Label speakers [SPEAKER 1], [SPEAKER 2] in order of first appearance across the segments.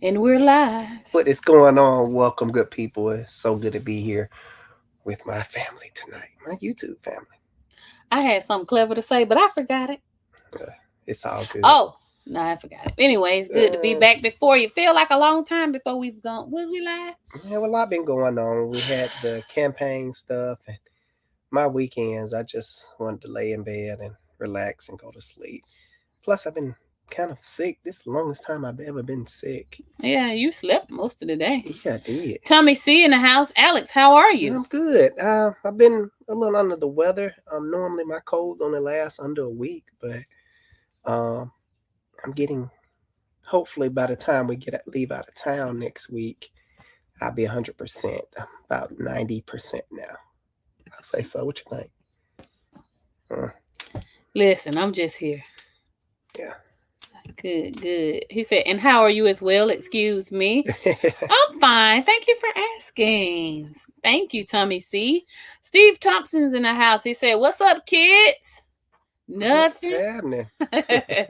[SPEAKER 1] And we're live.
[SPEAKER 2] What is going on? Welcome, good people. It's so good to be here with my family tonight, my YouTube family.
[SPEAKER 1] I had something clever to say, but I forgot it.
[SPEAKER 2] Uh, it's all good.
[SPEAKER 1] Oh, no, I forgot it. Anyway, it's good to be
[SPEAKER 2] Uh,
[SPEAKER 1] back before you. Feel like a long time before we've gone. Was we live?
[SPEAKER 2] yeah, well, a lot been going on. We had the campaign stuff and my weekends. I just wanted to lay in bed and relax and go to sleep. Plus, I've been kind of sick. This is the longest time I've ever been sick.
[SPEAKER 1] Yeah, you slept most of the day.
[SPEAKER 2] Yeah, I did.
[SPEAKER 1] Tommy C in the house. Alex, how are you?
[SPEAKER 2] I'm good. I've been a little under the weather. Normally my colds only last under a week, but um, I'm getting. Hopefully, by the time we leave out of town next week, I'll be 100%. About 90% now. I say so. What you think?
[SPEAKER 1] Listen, I'm just here.
[SPEAKER 2] Yeah.
[SPEAKER 1] Good, good. He said, and how are you as well? Excuse me. I'm fine. Thank you for asking. Thank you, Tommy C. Steve Thompson's in the house. He said, what's up, kids? Nothing.
[SPEAKER 2] What's happening?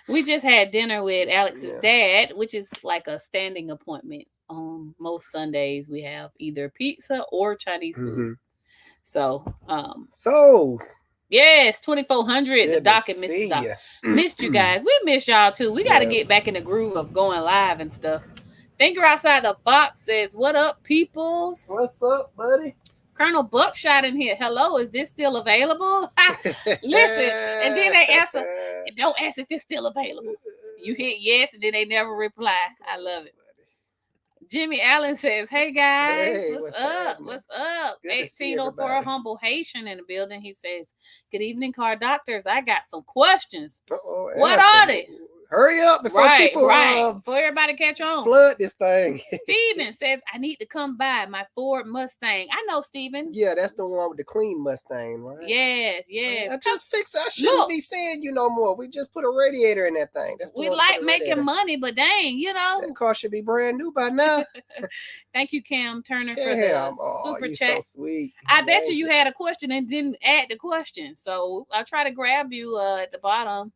[SPEAKER 1] We just had dinner with Alex's
[SPEAKER 2] Yeah.
[SPEAKER 1] dad, which is like a standing appointment. Most Sundays we have either pizza or Chinese food. So,
[SPEAKER 2] So,
[SPEAKER 1] yes, 2400. The
[SPEAKER 2] good to
[SPEAKER 1] docket
[SPEAKER 2] see
[SPEAKER 1] Mrs.
[SPEAKER 2] ya.
[SPEAKER 1] Missed you guys. We miss y'all too. We got to
[SPEAKER 2] Yeah.
[SPEAKER 1] get back in the groove of going live and stuff. Thinker outside the box says, "What up, peoples?
[SPEAKER 2] What's up, buddy?
[SPEAKER 1] Colonel Buckshot in here. Hello, is this still available?" Listen, and then they answer, "Don't ask if it's still available." You hit yes, and then they never reply. I love it. Jimmy Allen says, "Hey guys,
[SPEAKER 2] Hey,
[SPEAKER 1] what's up?
[SPEAKER 2] happening?
[SPEAKER 1] What's up?"
[SPEAKER 2] Good to see
[SPEAKER 1] 1804
[SPEAKER 2] everybody.
[SPEAKER 1] Humble Haitian in the building. He says, "Good evening, car doctors. I got some questions.
[SPEAKER 2] Uh-oh,
[SPEAKER 1] What
[SPEAKER 2] answer.
[SPEAKER 1] are they?"
[SPEAKER 2] Hurry up before people
[SPEAKER 1] before everybody catch on.
[SPEAKER 2] flood this thing.
[SPEAKER 1] Steven says, I need to come by my Ford Mustang. I know, Steven.
[SPEAKER 2] Yeah, that's the one with the clean Mustang, right?
[SPEAKER 1] Yes, yes.
[SPEAKER 2] I just fixed. I shouldn't be seeing you no more. We just put a radiator in that thing. That's
[SPEAKER 1] we like making money, but dang,
[SPEAKER 2] that car should be brand new by now.
[SPEAKER 1] Thank you, Cam Turner, for the super chat.
[SPEAKER 2] So sweet.
[SPEAKER 1] I bet you had a question and didn't add the question, so I'll try to grab you at the bottom.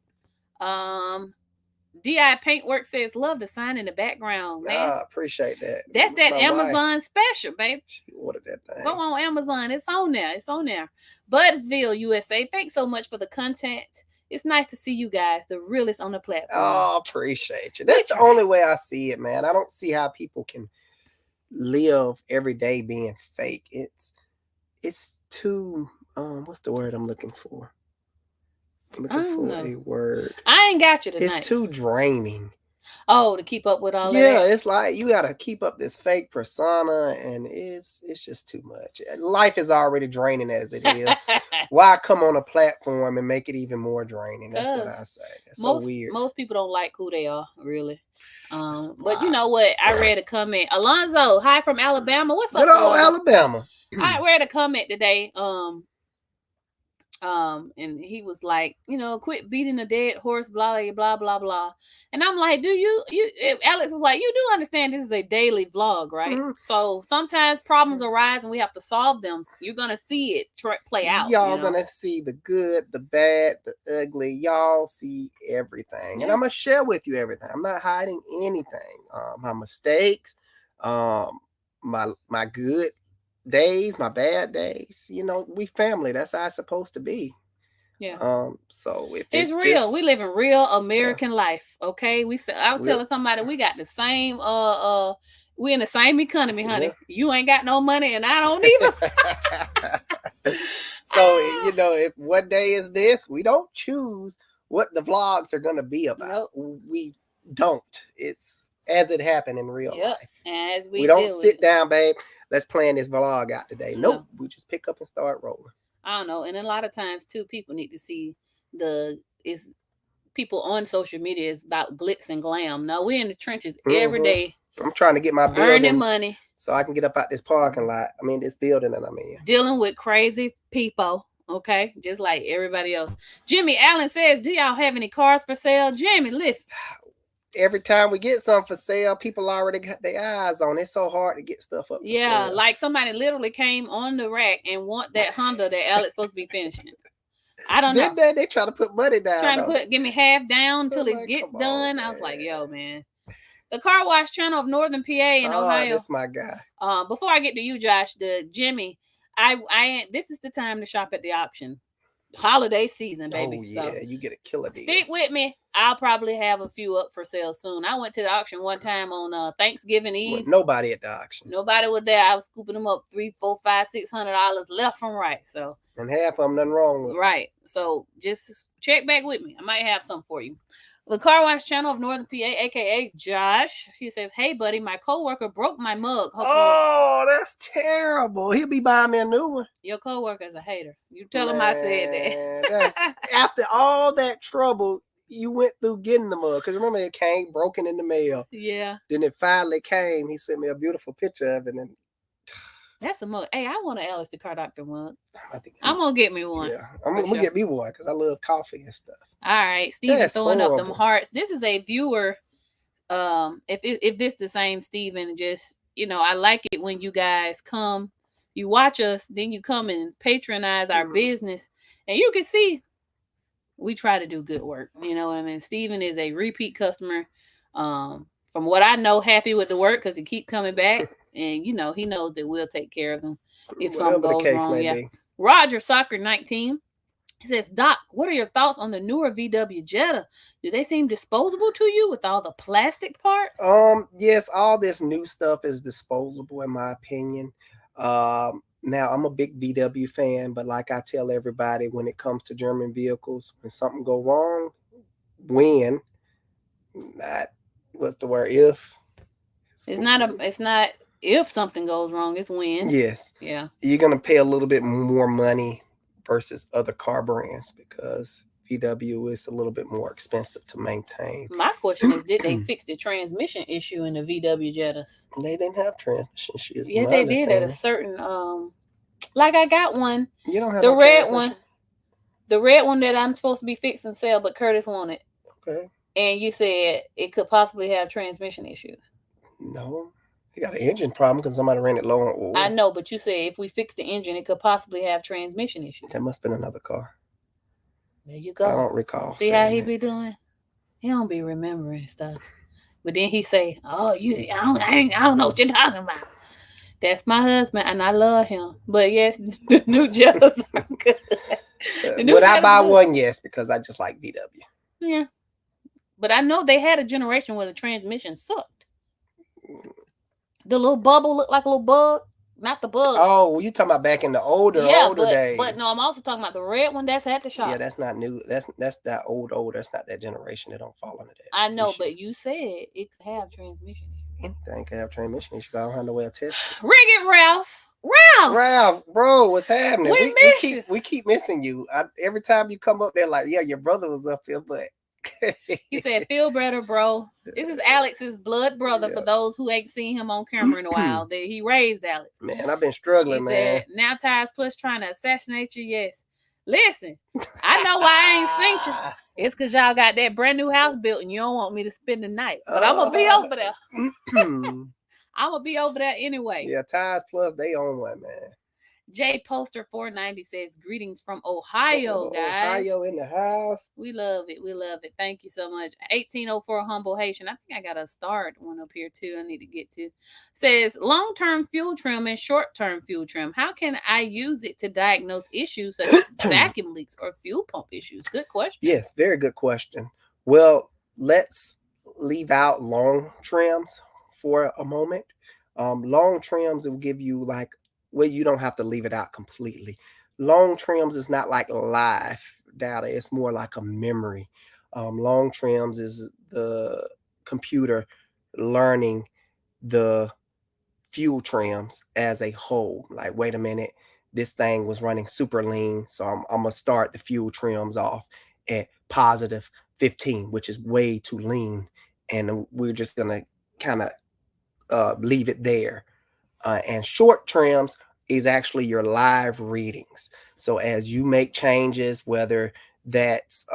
[SPEAKER 1] DI Paintwork says, love the sign in the background, man.
[SPEAKER 2] I appreciate that.
[SPEAKER 1] That's that Amazon special, baby.
[SPEAKER 2] She ordered that thing.
[SPEAKER 1] Go on Amazon. It's on there. It's on there. Budsville, USA. Thanks so much for the content. It's nice to see you guys, the realest on the platform.
[SPEAKER 2] Oh, appreciate you. That's the only way I see it, man. I don't see how people can live every day being fake. It's too what's the word I'm looking for? Looking for a word.
[SPEAKER 1] I ain't got you tonight.
[SPEAKER 2] It's too draining.
[SPEAKER 1] Oh, to keep up with all that?
[SPEAKER 2] Yeah, it's like you gotta keep up this fake persona, and it's just too much. Life is already draining as it is. Why come on a platform and make it even more draining? That's what I say. That's so weird.
[SPEAKER 1] Most people don't like who they are, really. But you know what? I read a comment. Alonzo, hi from Alabama. What's up?
[SPEAKER 2] Good old Alabama.
[SPEAKER 1] I read a comment today. And he was like, quit beating a dead horse, blah blah blah blah. And I'm like, Alex was like, you do understand this is a daily vlog, right? Mm-hmm. So sometimes problems arise and we have to solve them. You're gonna see it play out.
[SPEAKER 2] Y'all gonna see the good, the bad, the ugly. Y'all see everything, and I'm gonna share with you everything. I'm not hiding anything. My mistakes, my good days, my bad days. We family. That's how it's supposed to be.
[SPEAKER 1] Yeah.
[SPEAKER 2] So if
[SPEAKER 1] it's real, we live in real American life. Okay. I was telling somebody we got the same we in the same economy, honey. Yeah. You ain't got no money and I don't either.
[SPEAKER 2] So if one day is this, we don't choose what the vlogs are gonna be about. Nope. We don't. It's as it happened in real life.
[SPEAKER 1] As
[SPEAKER 2] we don't sit down, babe. Let's plan this vlog out today. Nope. We just pick up and start rolling.
[SPEAKER 1] I don't know. And a lot of times too, people need to see people on social media is about glitz and glam. No, we're in the trenches every day.
[SPEAKER 2] I'm trying to get my building,
[SPEAKER 1] earning money
[SPEAKER 2] so I can get up out this parking lot. I mean, this building that I'm in.
[SPEAKER 1] Dealing with crazy people. Okay, just like everybody else. Jimmy Allen says, "Do y'all have any cars for sale?" Jimmy, listen.
[SPEAKER 2] Every time we get something for sale, people already got their eyes on it. It's so hard to get stuff up.
[SPEAKER 1] Yeah, like somebody literally came on the rack and want that Honda that Alex supposed to be finishing. I don't know.
[SPEAKER 2] They try to put money down.
[SPEAKER 1] Trying to give me half down until it gets done. Man. I was like, yo, man. The car wash channel of Northern PA in Ohio.
[SPEAKER 2] That's my guy.
[SPEAKER 1] Before I get to you, Josh, the Jimmy, this is the time to shop at the auction. Holiday season, baby.
[SPEAKER 2] Oh yeah, so you get a killer deal.
[SPEAKER 1] Stick with me. I'll probably have a few up for sale soon. I went to the auction one time on Thanksgiving Eve.
[SPEAKER 2] Nobody at the auction.
[SPEAKER 1] Nobody was there. I was scooping them up $300, $400, $500, $600 left from right. So
[SPEAKER 2] and half of them nothing wrong with.
[SPEAKER 1] Right. So just check back with me. I might have something for you. The car wash channel of Northern PA, aka Josh, he says, "Hey buddy, my coworker broke my mug."
[SPEAKER 2] Oh, that's terrible. He'll be buying me a new one.
[SPEAKER 1] Your coworker's a hater. You tell him I said
[SPEAKER 2] that. After all that trouble you went through getting the mug, because remember it came broken in the mail.
[SPEAKER 1] Yeah.
[SPEAKER 2] Then it finally came. He sent me a beautiful picture of it, and
[SPEAKER 1] that's a mug. Hey, I want an Alice the Car Doctor mug. I'm gonna get me one.
[SPEAKER 2] Yeah, I'm gonna get me one because I love coffee and stuff.
[SPEAKER 1] All right, Steven throwing up them hearts. This is a viewer. If this the same Steven, just I like it when you guys come, you watch us, then you come and patronize our business, and you can see we try to do good work. You know what I mean? Steven is a repeat customer. From what I know, happy with the work because he keep coming back. And, he knows that we'll take care of him if something goes wrong. Yeah. Roger Soccer 19. He says, Doc, what are your thoughts on the newer VW Jetta? Do they seem disposable to you with all the plastic parts?
[SPEAKER 2] Yes, all this new stuff is disposable in my opinion. Now, I'm a big VW fan, but like I tell everybody, when it comes to German vehicles, when something go wrong, when, not, what's the word, if?
[SPEAKER 1] It's not if something goes wrong, it's when.
[SPEAKER 2] Yes.
[SPEAKER 1] Yeah.
[SPEAKER 2] You're going to pay a little bit more money versus other car brands because VW is a little bit more expensive to maintain.
[SPEAKER 1] My question is, did they fix the transmission issue in the VW Jettas?
[SPEAKER 2] They didn't have transmission issues.
[SPEAKER 1] Yeah, they did at a certain, like I got one.
[SPEAKER 2] You don't have
[SPEAKER 1] the red one. The red one that I'm supposed to be fixing sell, but Curtis wanted.
[SPEAKER 2] Okay.
[SPEAKER 1] And you said it could possibly have transmission issues.
[SPEAKER 2] No. They got an engine problem because somebody ran it low on oil.
[SPEAKER 1] I know, but you said if we fix the engine, it could possibly have transmission issues.
[SPEAKER 2] That must have been another car.
[SPEAKER 1] There you go.
[SPEAKER 2] I don't recall.
[SPEAKER 1] See how he be doing? He don't be remembering stuff. But then he say, "Oh, I don't know what you're talking about." That's my husband, and I love him. But yes, the new Jettas are good.
[SPEAKER 2] Would I buy one? Yes, because I just like VW.
[SPEAKER 1] Yeah, but I know they had a generation where the transmission sucked. The little bubble looked like a little bug. Not the bug.
[SPEAKER 2] Oh, you talking about back in the older days.
[SPEAKER 1] But no, I'm also talking about the red one that's at the shop.
[SPEAKER 2] Yeah, that's not new. That's that old. That's not that generation. They don't fall under that.
[SPEAKER 1] I know, but you said it could have transmission issues.
[SPEAKER 2] Anything can have transmission issues. I don't have no way of testing.
[SPEAKER 1] Rig it, Ralph.
[SPEAKER 2] Ralph, bro, what's happening?
[SPEAKER 1] We
[SPEAKER 2] keep missing you. Every time you come up there, like, yeah, your brother was up here, but
[SPEAKER 1] he said, "Feel better, bro." This is Alex's blood brother. For those who ain't seen him on camera in a while, that he raised Alex.
[SPEAKER 2] Man, I've been struggling, man.
[SPEAKER 1] Said, now Tires Plus trying to assassinate you. Yes, listen, I know why I ain't seen you. It's because y'all got that brand new house built, and you don't want me to spend the night. But I'm gonna be over there. I'm gonna be over there anyway.
[SPEAKER 2] Yeah, Tires Plus, they own one, man.
[SPEAKER 1] J Poster 490 says, "Greetings from Ohio, guys.
[SPEAKER 2] Ohio in the house.
[SPEAKER 1] We love it. We love it. Thank you so much." 1804 Humble Haitian. I think I got a start one up here too. I need to get to. Says, long-term fuel trim and short-term fuel trim. How can I use it to diagnose issues such as vacuum leaks or fuel pump issues? Good question.
[SPEAKER 2] Yes, very good question. Well, let's leave out long trims for a moment. Long trims will give you you don't have to leave it out completely. Long trims is not like live data. It's more like a memory. Long trims is the computer learning the fuel trims as a whole. Like, wait a minute, this thing was running super lean, so I'm going to start the fuel trims off at positive 15, which is way too lean. And we're just going to kind of leave it there. And short trims is actually your live readings. So as you make changes, whether that's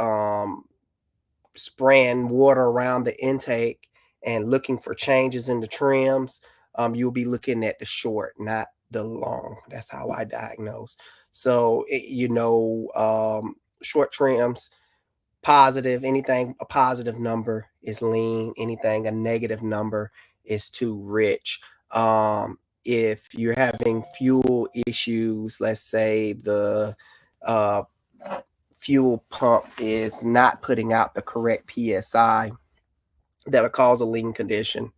[SPEAKER 2] spraying water around the intake and looking for changes in the trims, you'll be looking at the short, not the long. That's how I diagnose. So, short trims, positive, anything a positive number is lean. Anything a negative number is too rich. If you're having fuel issues, let's say the uh, fuel pump is not putting out the correct PSI, that'll cause a lean condition,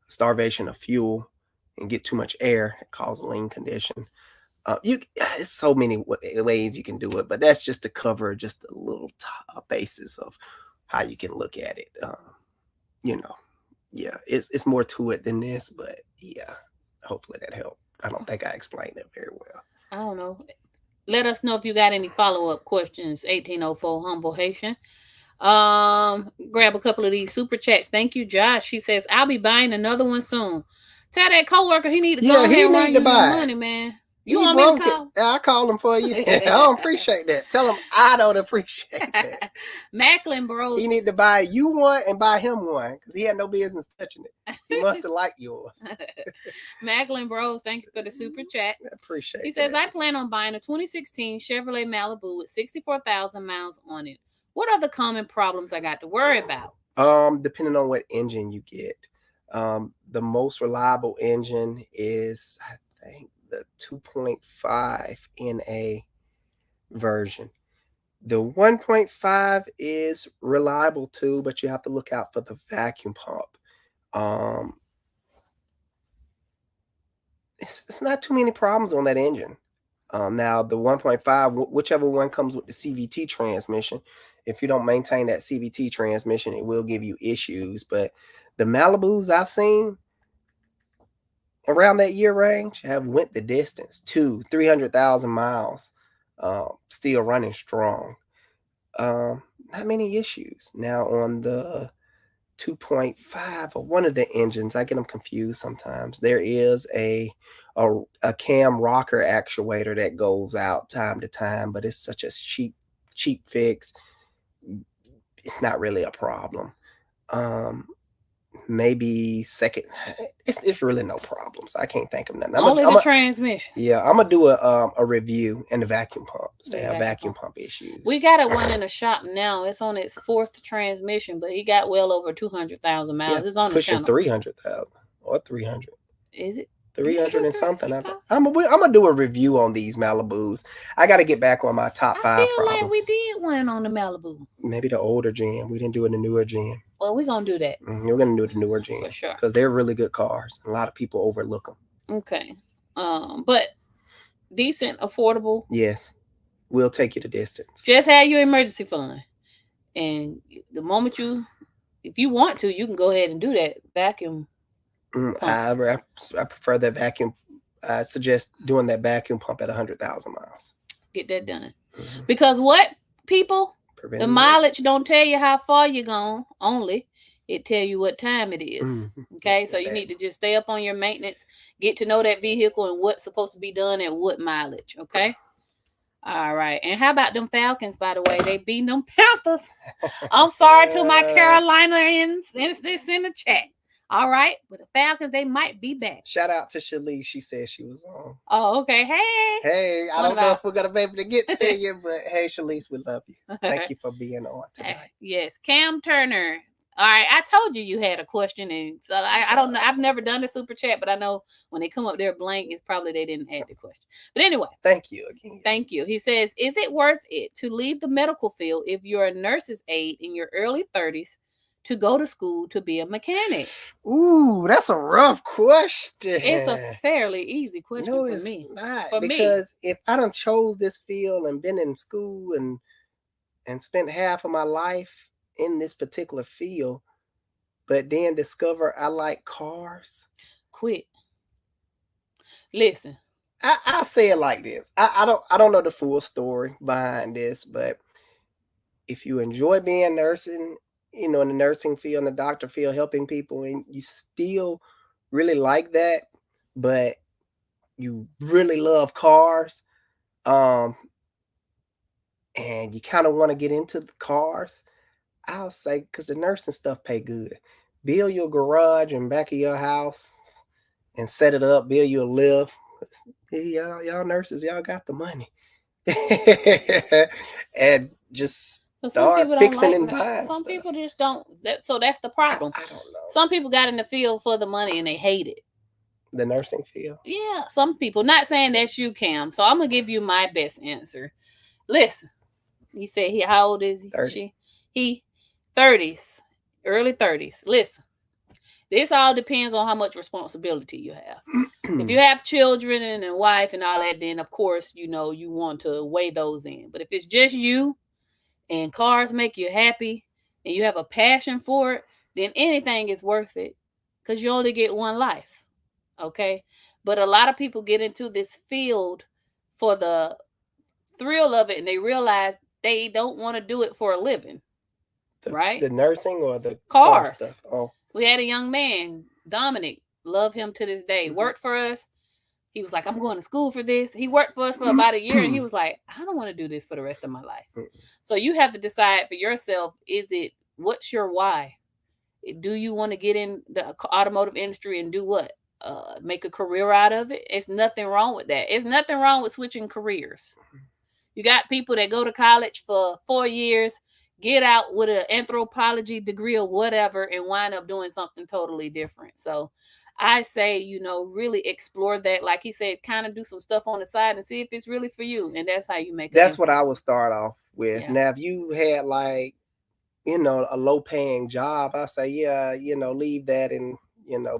[SPEAKER 2] starvation of fuel, and get too much air, it causes a lean condition. It's so many ways you can do it, but that's just to cover just a little basis of how you can look at it. Yeah, it's more to it than this, but yeah, hopefully that helped. I don't think I explained it very well.
[SPEAKER 1] I don't know. Let us know if you got any follow-up questions. 1804 Humble Haitian. Grab a couple of these super chats. Thank you, Josh. She says, I'll be buying another one soon. Tell that coworker he need to go ahead and run you your money, man. You want me to call?
[SPEAKER 2] I call him for you. I don't appreciate that. Tell him I don't appreciate that.
[SPEAKER 1] Macklin Bros.
[SPEAKER 2] He need to buy you one and buy him one because he had no business touching it. He must have liked yours.
[SPEAKER 1] Macklin Bros, thank you for the super chat.
[SPEAKER 2] I appreciate it.
[SPEAKER 1] He says, I plan on buying a 2016 Chevrolet Malibu with 64,000 miles on it. What are the common problems I got to worry about?
[SPEAKER 2] Depending on what engine you get. The most reliable engine is, I think, the 2.5 NA version. The 1.5 is reliable too, but you have to look out for the vacuum pump. It's not too many problems on that engine. Now the 1.5, whichever one comes with the CVT transmission, if you don't maintain that CVT transmission, it will give you issues. But the Malibus I've seen around that year range have went the distance, 300,000 miles, still running strong. Not many issues. Now on the 2.5 or one of the engines, I get them confused sometimes. There is a cam rocker actuator that goes out time to time, but it's such a cheap fix. It's not really a problem. Maybe second, it's really no problems. I can't think of nothing.
[SPEAKER 1] Only the transmission.
[SPEAKER 2] Yeah, I'm gonna do a review and the vacuum pumps. They have vacuum pump issues.
[SPEAKER 1] We got one in the shop now. It's on its 4th transmission, but he got well over 200,000 miles. It's on
[SPEAKER 2] pushing 300,000 or 300.
[SPEAKER 1] Is it
[SPEAKER 2] 300 and something? I'm gonna do a review on these Malibus. I got to get back on my top 5 problems.
[SPEAKER 1] Like we did one on the Malibu.
[SPEAKER 2] Maybe the older gen. We didn't do it in the newer gen.
[SPEAKER 1] Well, we're gonna do that.
[SPEAKER 2] We're gonna do it the newer gen
[SPEAKER 1] for sure
[SPEAKER 2] because they're really good cars. A lot of people overlook them.
[SPEAKER 1] Okay, but decent, affordable.
[SPEAKER 2] Yes, we'll take you the distance.
[SPEAKER 1] Just have your emergency fund, and the moment if you want to, you can go ahead and do that vacuum.
[SPEAKER 2] I prefer that vacuum. I suggest doing that vacuum pump at 100,000 miles.
[SPEAKER 1] Get that done. Because what, people? The mileage don't tell you how far you're going. Only it tell you what time it is. Okay, so you need to just stay up on your maintenance, get to know that vehicle and what's supposed to be done at what mileage. Okay. All right. And how about them Falcons, by the way? They beat them Panthers. I'm sorry to my Carolinians. It's in the chat. All right. But the Falcons, they might be back.
[SPEAKER 2] Shout out to Shalice. She said she was on.
[SPEAKER 1] Oh, okay. Hey.
[SPEAKER 2] I don't know if we're going to be able to get to you, but hey, Shalice, we love you. Thank you for being on tonight.
[SPEAKER 1] Yes. Cam Turner. All right. I told you had a question. And so I don't know. I've never done the super chat, but I know when they come up there blank, it's probably they didn't add the question. But anyway.
[SPEAKER 2] Thank you again.
[SPEAKER 1] Thank you. He says, is it worth it to leave the medical field if you're a nurse's aide in your early 30s to go to school to be a mechanic?
[SPEAKER 2] Ooh, that's a rough question.
[SPEAKER 1] It's a fairly easy question for me.
[SPEAKER 2] Not. Because if I done chose this field and been in school and spent half of my life in this particular field, but then discover I like cars,
[SPEAKER 1] quit. Listen,
[SPEAKER 2] I'll say it like this. I don't know the full story behind this, but if you enjoy being nursing, in the nursing field, in the doctor field, helping people, and you still really like that, but you really love cars, and you kind of want to get into the cars, I'll say, because the nursing stuff pay good. Build your garage in back of your house and set it up, build you a lift. Y'all nurses, y'all got the money. And just
[SPEAKER 1] But some people don't
[SPEAKER 2] fixing
[SPEAKER 1] like
[SPEAKER 2] and
[SPEAKER 1] that.
[SPEAKER 2] buying
[SPEAKER 1] Some
[SPEAKER 2] stuff.
[SPEAKER 1] people just don't. So that's the problem.
[SPEAKER 2] I don't know.
[SPEAKER 1] Some people got in the field for the money and they hate it.
[SPEAKER 2] The nursing field?
[SPEAKER 1] Yeah, some people. Not saying that's you, Cam. So I'm gonna give you my best answer. Listen, he said how old is he?
[SPEAKER 2] 30.
[SPEAKER 1] He 30s, early 30s. Listen, this all depends on how much responsibility you have. If you have children and a wife and all that, then of course you want to weigh those in. But if it's just you and cars make you happy and you have a passion for it, then anything is worth it because you only get one life. Okay. But a lot of people get into this field for the thrill of it and they realize they don't want to do it for a living. Right?
[SPEAKER 2] The nursing or the car
[SPEAKER 1] Cars.
[SPEAKER 2] stuff? Oh.
[SPEAKER 1] We had a young man, Dominic, love him to this day, worked for us. He was like, I'm going to school for this. He worked for us for about a year and he was like, I don't want to do this for the rest of my life. So you have to decide for yourself, what's your why? Do you want to get in the automotive industry and do what? Make a career out of it? It's nothing wrong with that. It's nothing wrong with switching careers. You got people that go to college for 4 years, get out with an anthropology degree or whatever, and wind up doing something totally different. So I say, really explore that. Like he said, kind of do some stuff on the side and see if it's really for you. And that's how you make it.
[SPEAKER 2] That's what I would start off with.
[SPEAKER 1] Yeah.
[SPEAKER 2] Now, if you had like, a low paying job, I say, yeah, leave that and,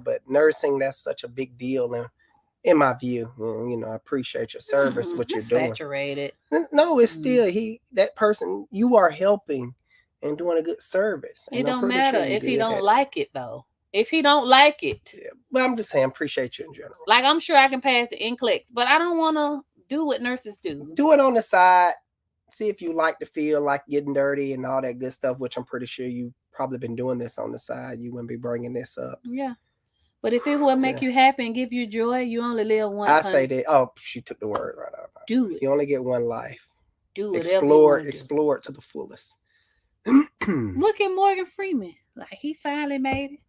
[SPEAKER 2] but nursing, that's such a big deal. And in my view, I appreciate your service, what you're doing.
[SPEAKER 1] Saturated.
[SPEAKER 2] No, it's still that person you are helping and doing a good service.
[SPEAKER 1] It don't matter if he don't like it though. If he don't like it.
[SPEAKER 2] Yeah, but I'm just saying, appreciate you in general.
[SPEAKER 1] Like I'm sure I can pass the NCLEX, but I don't want to do what nurses do.
[SPEAKER 2] Do it on the side. See if you like the feel, like getting dirty and all that good stuff, which I'm pretty sure you've probably been doing this on the side. You wouldn't be bringing this up.
[SPEAKER 1] Yeah. But if it would make you happy and give you joy, you only live once.
[SPEAKER 2] I say that. Oh, she took the word right out.
[SPEAKER 1] Do it.
[SPEAKER 2] You only get one life.
[SPEAKER 1] Do it.
[SPEAKER 2] Explore it to the fullest.
[SPEAKER 1] Look at Morgan Freeman. Like he finally made it.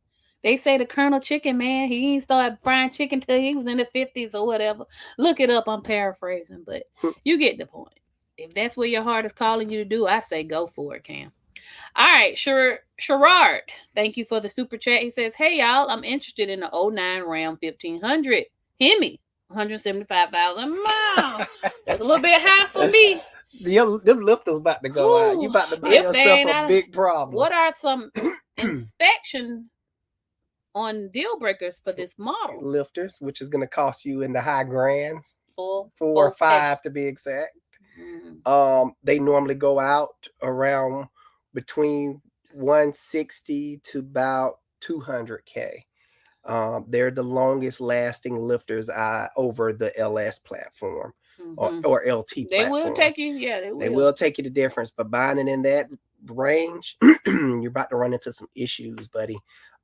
[SPEAKER 1] They say the Colonel Chicken Man, he ain't started frying chicken till he was in the 50s or whatever. Look it up. I'm paraphrasing, but you get the point. If that's what your heart is calling you to do, I say go for it, Cam. All right, Sherrard, thank you for the super chat. He says, hey, y'all, I'm interested in the 09 Ram 1500 Hemi, 175,000 miles. That's a little bit high for me.
[SPEAKER 2] Them lifters about to go out. You about to buy yourself a big problem.
[SPEAKER 1] What are some inspection on deal breakers for this model?
[SPEAKER 2] Lifters, which is going to cost you in the high grands, 4 or 5 to be exact. They normally go out around between 160 to about 200K. They're the longest lasting lifters over the LS platform or LT platform.
[SPEAKER 1] They will take you,
[SPEAKER 2] they will take you the difference, but buying it in that range, you're about to run into some issues, buddy.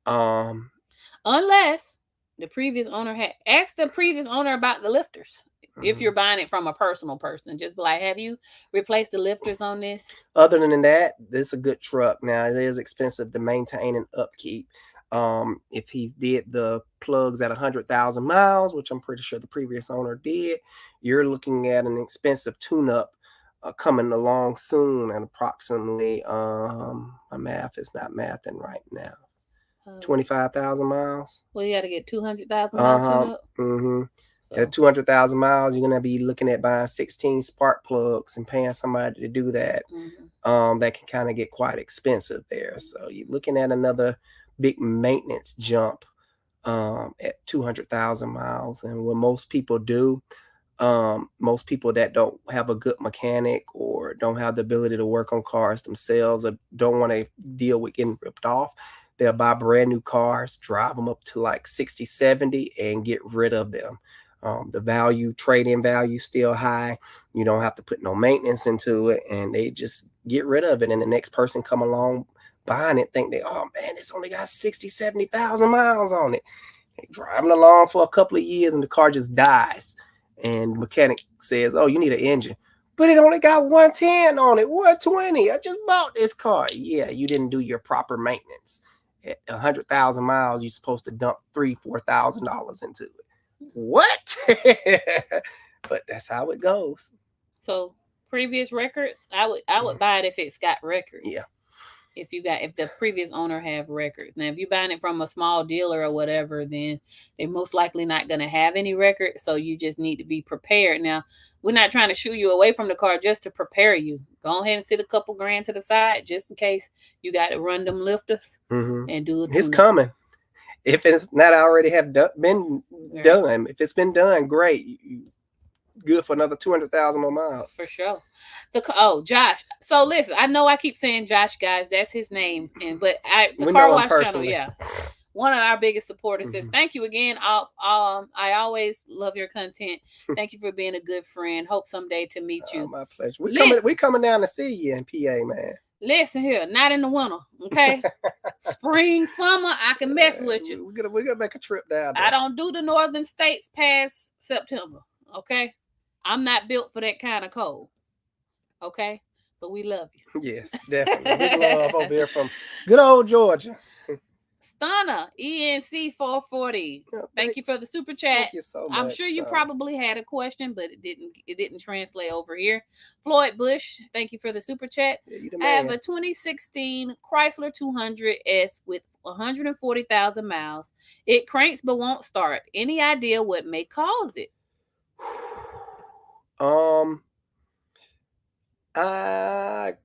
[SPEAKER 1] Unless the previous owner had asked the previous owner about the lifters. If you're buying it from a personal person, just be like, have you replaced the lifters on this?
[SPEAKER 2] Other than that, this is a good truck. Now, it is expensive to maintain and upkeep. If he did the plugs at 100,000 miles, which I'm pretty sure the previous owner did, you're looking at an expensive tune-up coming along soon at approximately, my math is not mathing right now, 25,000 miles.
[SPEAKER 1] Well, you got to get 200,000 miles tune-up.
[SPEAKER 2] So. At 200,000 miles, you're going to be looking at buying 16 spark plugs and paying somebody to do that. That can kind of get quite expensive there. So you're looking at another big maintenance jump at 200,000 miles. And what most people do, most people that don't have a good mechanic or don't have the ability to work on cars themselves or don't want to deal with getting ripped off, they'll buy brand new cars, drive them up to like 60, 70 and get rid of them. The trade-in value still high. You don't have to put no maintenance into it, and they just get rid of it. And the next person come along buying it, think oh man, it's only got 60, 70,000 miles on it. They driving along for a couple of years, and the car just dies. And the mechanic says, oh, you need an engine. But it only got 110 on it, 120. I just bought this car. Yeah, you didn't do your proper maintenance. At 100,000 miles, you're supposed to dump $3,000-$4,000 into it. What? But that's how it goes.
[SPEAKER 1] So previous records, I would buy it if it's got records.
[SPEAKER 2] Yeah.
[SPEAKER 1] If the previous owner have records. Now, if you're buying it from a small dealer or whatever, then they're most likely not going to have any records. So you just need to be prepared. Now, we're not trying to shoo you away from the car, just to prepare you. Go ahead and sit a couple grand to the side just in case you got to run them lifters and do it.
[SPEAKER 2] It's coming. If it's not already been done, if it's been done, great. Good for another 200,000 more miles.
[SPEAKER 1] For sure. Josh. So listen, I know I keep saying Josh, guys. That's his name. But the Car Wash channel, yeah. One of our biggest supporters says, thank you again. I always love your content. Thank you for being a good friend. Hope someday to meet you.
[SPEAKER 2] My pleasure. We coming down to see you in PA, man.
[SPEAKER 1] Listen here, not in the winter, okay? Spring, summer, I can mess with you.
[SPEAKER 2] We're gonna make a trip down there.
[SPEAKER 1] I don't do the northern states past September, okay? I'm not built for that kind of cold, okay? But we love you.
[SPEAKER 2] Yes, definitely. Big love over here from good old Georgia.
[SPEAKER 1] Stunner, ENC 440. Thank you for the super chat.
[SPEAKER 2] Thank you so much.
[SPEAKER 1] I'm sure you probably had a question, but it didn't translate over here. Floyd Bush, thank you for the super chat.
[SPEAKER 2] Yeah,
[SPEAKER 1] I have a 2016 Chrysler 200S with 140,000 miles. It cranks but won't start. Any idea what may cause it?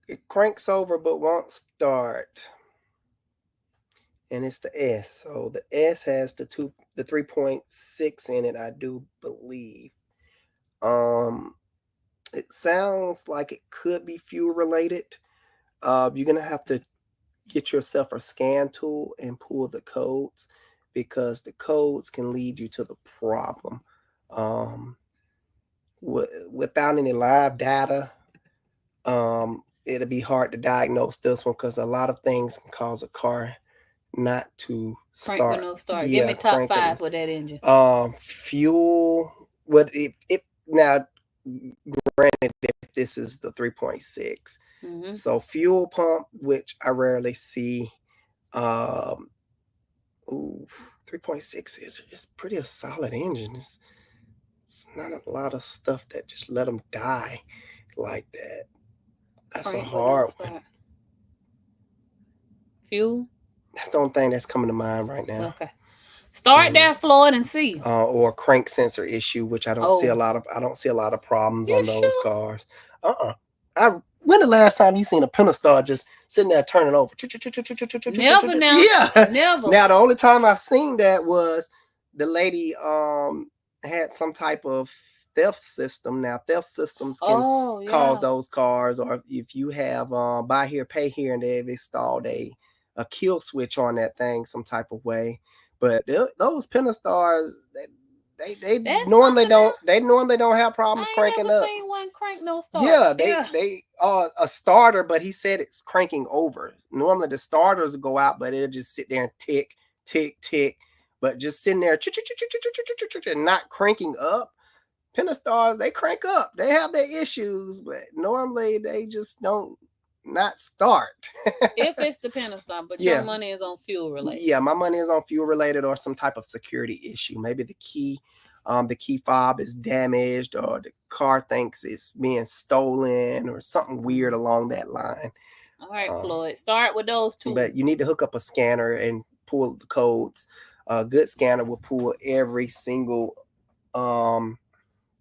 [SPEAKER 2] It cranks over but won't start. And it's the S. So the S has the 3.6 in it, I do believe. It sounds like it could be fuel related. You're gonna have to get yourself a scan tool and pull the codes, because the codes can lead you to the problem. Without any live data, it'll be hard to diagnose this one, because a lot of things can cause a car not to
[SPEAKER 1] start. Crank with no start. Yeah, give me top 5 for that engine.
[SPEAKER 2] Fuel. What it now? Granted, if this is the 3.6, so fuel pump, which I rarely see. 3.6 is pretty a solid engine. It's not a lot of stuff that just let them die like that. That's a hard one.
[SPEAKER 1] Fuel.
[SPEAKER 2] That's the only thing that's coming to mind right now.
[SPEAKER 1] Okay. Start there, Floyd, and see.
[SPEAKER 2] Or a crank sensor issue, which I don't see a lot of. I don't see a lot of problems on those cars. When the last time you seen a Pentastar just sitting there turning over?
[SPEAKER 1] Never now.
[SPEAKER 2] Yeah,
[SPEAKER 1] never.
[SPEAKER 2] Now the only time I've seen that was the lady had some type of theft system. Now theft systems can cause those cars, or if you have buy here, pay here, and they've installed a kill switch on that thing some type of way. But those Pentastars, they normally don't have problems cranking up.
[SPEAKER 1] Seen one crank no start.
[SPEAKER 2] Yeah, they a starter, but he said it's cranking over. Normally the starters go out, but it'll just sit there and tick, tick, tick. But just sitting there and not cranking up. Pentastars, they crank up. They have their issues, but normally they just don't not start.
[SPEAKER 1] If it's the Pentastar, but your money is on fuel related.
[SPEAKER 2] Yeah, my money is on fuel related, or some type of security issue. Maybe the key fob is damaged, or the car thinks it's being stolen, or something weird along that line.
[SPEAKER 1] All right, Floyd, start with those two.
[SPEAKER 2] But you need to hook up a scanner and pull the codes. A good scanner will pull every single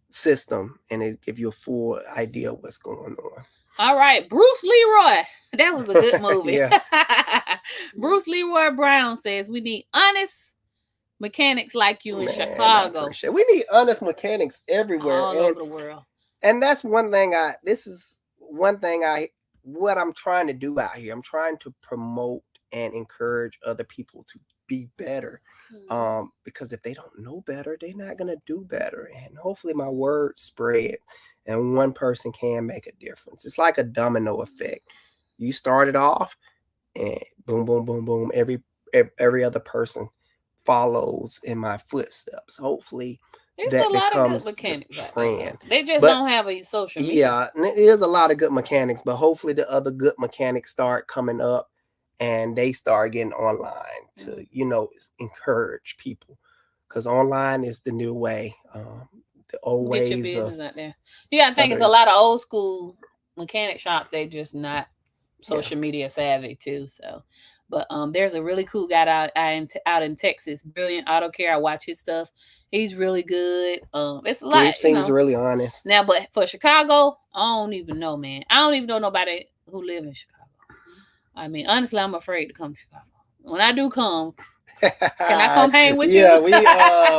[SPEAKER 2] system, and it give you a full idea of what's going on.
[SPEAKER 1] All right, Bruce Leroy. That was a good movie. Bruce Leroy Brown says we need honest mechanics like you in Chicago.
[SPEAKER 2] We need honest mechanics everywhere,
[SPEAKER 1] all over the world.
[SPEAKER 2] And that's one thing what I'm trying to do out here. I'm trying to promote and encourage other people to be better. Because if they don't know better, they're not gonna do better. And hopefully my word spread, and one person can make a difference. It's like a domino effect. You start it off, and boom, boom, boom, boom. Every other person follows in my footsteps. Hopefully,
[SPEAKER 1] that becomes a trend. They just don't have a social media.
[SPEAKER 2] Yeah, it is a lot of good mechanics, but hopefully the other good mechanics start coming up, and they start getting online to encourage people, because online is the new way. old
[SPEAKER 1] Get your
[SPEAKER 2] ways of.
[SPEAKER 1] business out there. You gotta think it's a lot of old school mechanic shops. They just not social media savvy too. So, but there's a really cool guy out in Texas. Brilliant Auto Care. I watch his stuff. He's really good. It's a lot.
[SPEAKER 2] He seems really honest.
[SPEAKER 1] Now, but for Chicago, I don't even know, man. I don't even know nobody who live in Chicago. I mean, honestly, I'm afraid to come to Chicago. When I do come, can I come hang with you?
[SPEAKER 2] Yeah,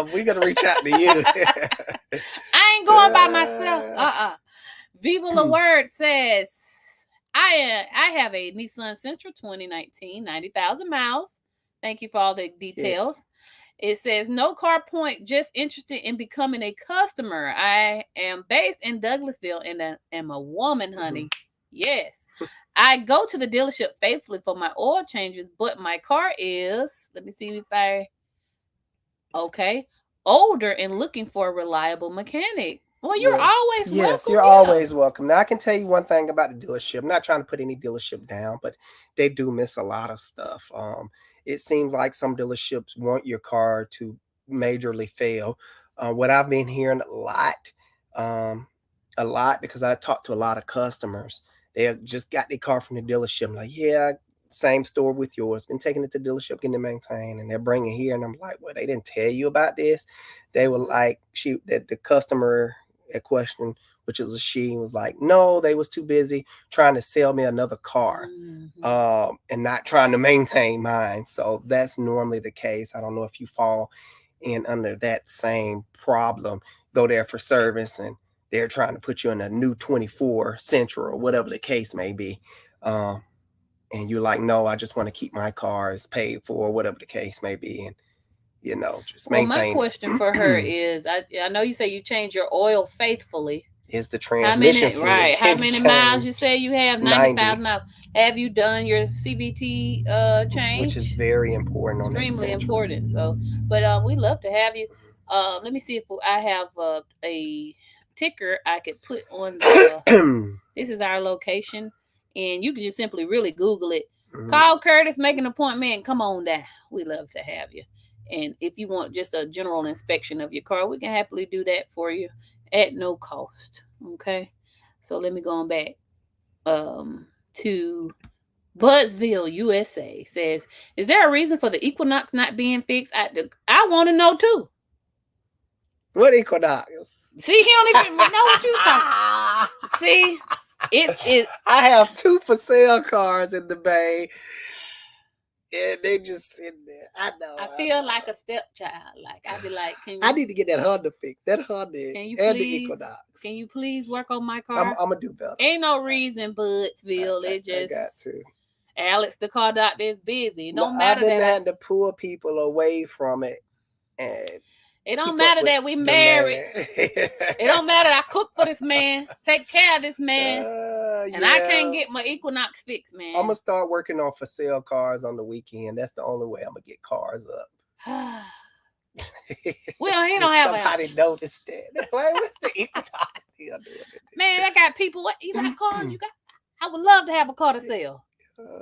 [SPEAKER 2] we gonna reach out to you.
[SPEAKER 1] I ain't going by myself. Viva La Word says, I have a Nissan Sentra 2019, 90,000 miles. Thank you for all the details. Yes. It says, no car point, just interested in becoming a customer. I am based in Douglasville and am a woman, honey. Yes. I go to the dealership faithfully for my oil changes, but my car is, let me see if older and looking for a reliable mechanic. Well, you're always welcome.
[SPEAKER 2] Yes, you're always welcome. Now, I can tell you one thing about the dealership. I'm not trying to put any dealership down, but they do miss a lot of stuff. It seems like some dealerships want your car to majorly fail. What I've been hearing a lot because I talked to a lot of customers. They have just got their car from the dealership. I'm like, yeah, same store with yours. Been taking it to the dealership, getting it maintained, and they're bringing it here. And I'm like, well, they didn't tell you about this. They were like, the customer at question, which is a she, was like, no, they was too busy trying to sell me another car, and not trying to maintain mine. So that's normally the case. I don't know if you fall in under that same problem. Go there for service and they're trying to put you in a new 24 Central or whatever the case may be. And you're like, no, I just want to keep my car. It's paid for, whatever the case may be. And just maintain.
[SPEAKER 1] Well, my question for her is, I know you say you change your oil faithfully.
[SPEAKER 2] Is the transmission fluid?
[SPEAKER 1] Right. How many miles you say you have? 90,000 miles. Have you done your CVT change?
[SPEAKER 2] Which is very important.
[SPEAKER 1] Extremely important. So, but we love to have you. Let me see if I have a ticker I could put on the, this is our location, and you can just simply really Google it. Call Curtis, make an appointment, and come on down. We love to have you. And if you want just a general inspection of your car, we can happily do that for you at no cost. Okay. So let me go on back to Budsville, USA. Says, is there a reason for the Equinox not being fixed? I want to know too.
[SPEAKER 2] What Equinox?
[SPEAKER 1] See, he don't even know what you talking. See, it.
[SPEAKER 2] I have 2 for sale cars in the bay. Yeah, they just sitting there. I know.
[SPEAKER 1] I feel like a stepchild. Like, I'd be like,
[SPEAKER 2] I need to get that Honda fixed. That Honda and the Equinox.
[SPEAKER 1] Can you please work on my car?
[SPEAKER 2] I'm going to do better.
[SPEAKER 1] Ain't no reason, Budsville. It just. I got to. Alex, the car doctor, is busy. It don't matter
[SPEAKER 2] that. I've been having to pull people away from it. And
[SPEAKER 1] it don't matter that we married. It don't matter. I cook for this man, take care of this man, and I can't get my Equinox fixed, man.
[SPEAKER 2] I'm gonna start working on for sale cars on the weekend. That's the only way I'm gonna get cars up.
[SPEAKER 1] Well, he don't have
[SPEAKER 2] somebody noticed that. What's the Equinox still doing?
[SPEAKER 1] Man, I got people. What you got cars? You got? I would love to have a car to sell.